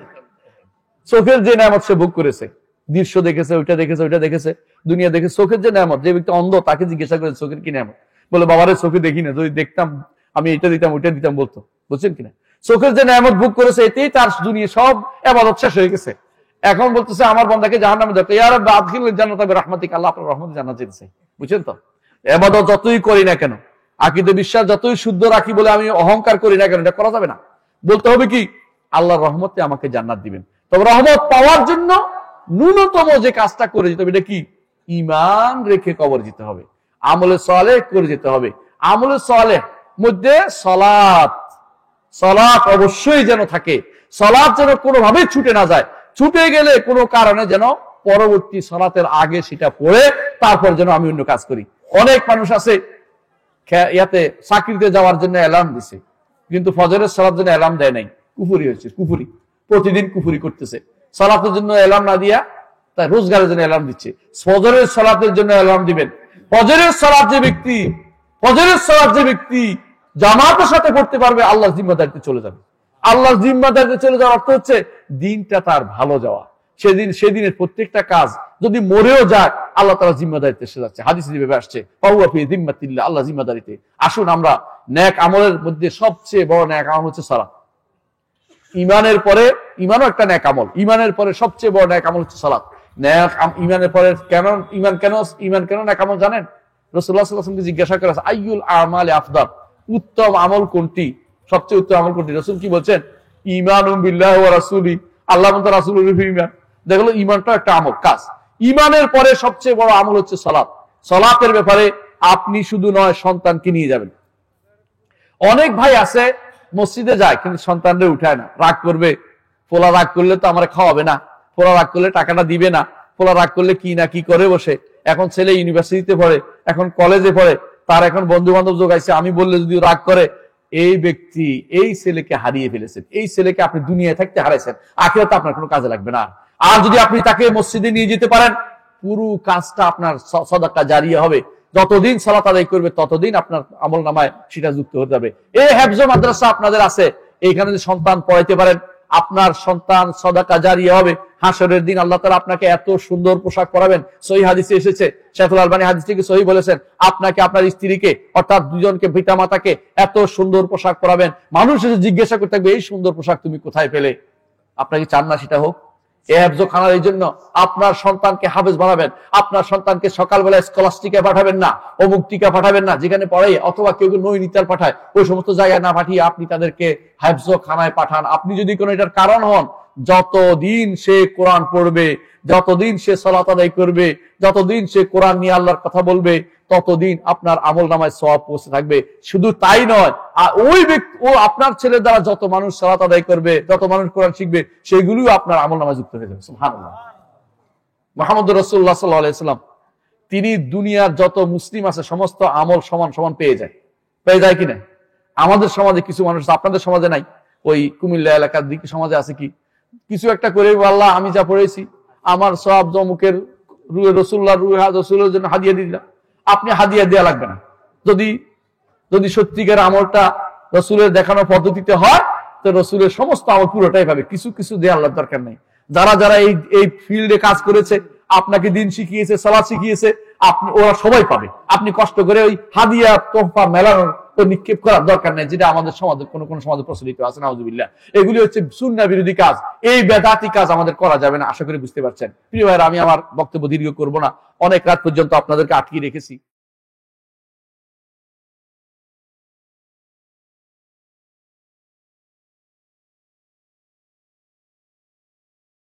চোখের যে নেয়ামত সে ভোগ করেছে, দৃশ্য দেখেছে, ওইটা দেখেছে, ওইটা দেখেছে, দুনিয়া দেখেছে, চোখের যে নেয়ামত, যে ব্যক্তি অন্ধ তাকে জিজ্ঞাসা করে চোখের কি নেয়ামত, বলে বাবারে চোখে দেখি না, যদি দেখতাম আমি এটা দিতাম ওইটা দিতাম বলতো, বুঝছেন কিনা? চোখের যে নেয়ামত ভোগ করেছে, এতেই তার দুনিয়া সব ইবাদত শেষ হয়ে গেছে। এখন বলতেছে আমার বান্দাকে জাহান্নামে দাও, ইয়া রাব্বি আদখিলনি জান্নাতা বিরহমাতিক, আল্লাহ আপনার রহমতে জান্নাত দিয়েছে। বুঝছেন তো? ইবাদত যতই করি না কেন, আকীদা বিশ্বাস যতই শুদ্ধ রাখি বলে আমি অহংকার করি না কেন, এটা করা যাবে না। বলতে হবে কি, আল্লাহর রহমতে আমাকে জান্নাত দিবেন। তবে রহমত পাওয়ার জন্য ন্যূনতম যে কাজটা করে যেতে হবে, এটা কি? ঈমান রেখে কবর যেতে হবে, আমলে সালেহ করে যেতে হবে। আমলে সালেহ মধ্যে সালাত, সালাত অবশ্যই যেন থাকে, সালাত যেন কোনোভাবে ছুটে না যায়। ছুটে গেলে কোনো কারণে যেন পরবর্তী সালাতের আগে সেটা পড়ে তারপর যেন আমি অন্য কাজ করি। অনেক মানুষ আছে ইয়াতে চাকরিতে যাওয়ার জন্য অ্যালার্ম দিছে, কিন্তু ফজরের সালাতের জন্য অ্যালার্ম দেয় নাই। কুফরি হয়েছে, কুফরি, প্রতিদিন কুফরি করতেছে। সালাতের জন্য অ্যালার্ম না দিয়া তাই রোজগারের জন্য অ্যালার্ম দিচ্ছে। ফজরের সালাতের জন্য অ্যালার্ম দিবেন। ফজরের সালাত যে ব্যক্তি জামাতের সাথে পড়তে পারবে, আল্লাহর জিম্মাদারিতে চলে যাবে। আল্লাহর জিম্মাদারিতে চলে যাওয়ার অর্থ হচ্ছে দিনটা তার ভালো যাওয়া। সেদিনের প্রত্যেকটা কাজ যদি মরেও যায়, আল্লাহ তাআলা জিম্মাদারিতে এসে যাচ্ছে। হাদিসে যেভাবে আসছে, ফাহুয়া ফি জিম্মাতিল্লাহ, আল্লাহ জিম্মাদারিতে। আসুন আমরা নেক আমলের মধ্যে সবচেয়ে বড় নেক আমল হচ্ছে সালাত। ইমানের পরে, ইমানও একটা নেক আমল, ইমানের পরে সবচেয়ে বড় নেক আমল হচ্ছে সালাত। ইমানের পরে কেন ইমান কেন নেক আমল জানেন? রাসূলুল্লাহ সাল্লাল্লাহু আলাইহি ওয়াসাল্লামকে জিজ্ঞাসা করা হয়েছে, আইয়ুল আমালি আফদাল, উত্তম আমল কোনটি, সবচেয়ে উত্তম আমল কোনটি? রাসূল কি বলছেন? ঈমানুম বিল্লাহি ওয়া রাসূলি, আল্লাহ এবং তার রাসূলের উপর ঈমান। দেখলো ঈমানটা একটা আমল, কাজ। ঈমানের পরে সবচেয়ে বড় আমল হচ্ছে সালাত। সালাতের ব্যাপারে আপনি শুধু নয়, সন্তানকে নিয়ে যাবেন। অনেক ভাই আছে মসজিদে যায় কিন্তু সন্তানদের উঠায় না, রাগ করবে, পোলা রাগ করলে তো আমার খাওয়াবে না, পোলা রাগ করলে টাকাটা দিবে না, পোলা রাগ করলে কি না কি করে বসে। এখন ছেলে ইউনিভার্সিটিতে পড়ে, এখন কলেজে পড়ে, তার এখন বন্ধু বান্ধব যোগাইছে, আমি বললে যদি রাগ করে, এই ব্যক্তি এই ছেলেকে হারিয়ে ফেলেছেন, এই ছেলেকে আপনি দুনিয়ায় থাকতে হারাইছেন, আখিরাতে আপনার কোনো কাজে লাগবে না। আর যদি আপনি তাকে মসজিদে নিয়ে যেতে পারেন, পুরো কাজটা আপনার সাদাকা জারিয়া হবে। যতদিন সালাত আদায় করবে ততদিন আপনার আমল নামায় সেটা যুক্ত হতে হবে। এই হেফজ মাদ্রাসা আপনাদের আছে, এইখানে যদি সন্তান পড়াইতে পারেন, আপনার সন্তান সাদাকা জারিয়া হবে। হাসরের দিন আল্লাহ তাআলা আপনাকে এত সুন্দর পোশাক পরাবেন। সহিহ হাদিসে এসেছে, শাইখুল আলবানী হাদিসটিকে সহিহ বলেছেন, আপনাকে আপনার স্ত্রীকে অর্থাৎ দুজনকে পিতা মাতাকে এত সুন্দর পোশাক পরাবেন, মানুষ এসে জিজ্ঞাসা করতে থাকবে, এই সুন্দর পোশাক তুমি কোথায় পেলে? আপনাকে চান না সেটা হোক? খানার এই জন্য আপনার সন্তানকে হাফেজ বানাবেন। আপনার সন্তানকে সকালবেলা স্কলাস্টিকে পাঠাবেন না, অমুক টিকা পাঠাবেন না যেখানে পড়ে, অথবা কেউ নৈনিতাল পাঠায়, ওই সমস্ত জায়গায় না পাঠিয়ে আপনি তাদেরকে হাফেজ খানায় পাঠান। আপনি যদি কোনো এটার কারণ হন, যতদিন সে কোরআন পড়বে, যতদিন সে সালাত আদায় করবে, যতদিন সে কোরআন নিয়ে আল্লাহর কথা বলবে, ততদিন আপনার আমল নামায় সওয়াব পৌঁছে থাকবে। শুধু তাই নয়, ওই ব্যক্তি, ও আপনার ছেলের দ্বারা যত মানুষ সালাত আদায় করবে, যত মানুষ কোরআন শিখবে, সেগুলিও আপনার আমল নামায় যুক্ত হয়ে যাবে। সুবহানাল্লাহ। মুহাম্মদুর রাসূলুল্লাহ সাল্লাল্লাহু আলাইহি ওয়াসাল্লাম তিনি দুনিয়ার যত মুসলিম আছে সমস্ত আমল সমান সমান পেয়ে যায় কিনা? আমাদের সমাজে কিছু মানুষ, আপনাদের সমাজে নাই, ওই কুমিল্লা এলাকার দিকে সমাজে আছে কি, কিছু একটা করে আল্লাহ আমি যা পড়েছি আমার সওয়াব জমুকের রুহে রাসূলুল্লাহ রাসূলের জন্য হাদিয়া দিয়ে দিলাম। আপনি হাদিয়া দেয়া লাগবে না। যদি সত্যিকার আমলটা রাসূলের দেখানো পদ্ধতিতে হয়, তো রাসূলের সমস্ত আমল পুরোটাই পাবে, কিছু কিছু দেওয়ার দরকার নেই। যারা এই ফিল্ডে কাজ করেছে, আপনাকে দিন শিখিয়েছে, সালাত শিখিয়েছে, ওরা সবাই পাবে। আপনি কষ্ট করে ওই হাদিয়া তোহফা মেলানোর ও নিক্ষেপ করার দরকার নেই, যেটা আমাদের সমাজে কোন সমাজে প্রচলিত আছে। নাউজুবিল্লাহ। এগুলি হচ্ছে সুন্নাহ বিরোধী কাজ। এই বেদাতি কাজ আমাদের করা যাবে না, আশা করি বুঝতে পারছেন। প্রিয় ভাইরা, আমি আমার বক্তব্য দীর্ঘ করব না, অনেক রাত পর্যন্ত আপনাদেরকে আটকিয়ে রেখেছি।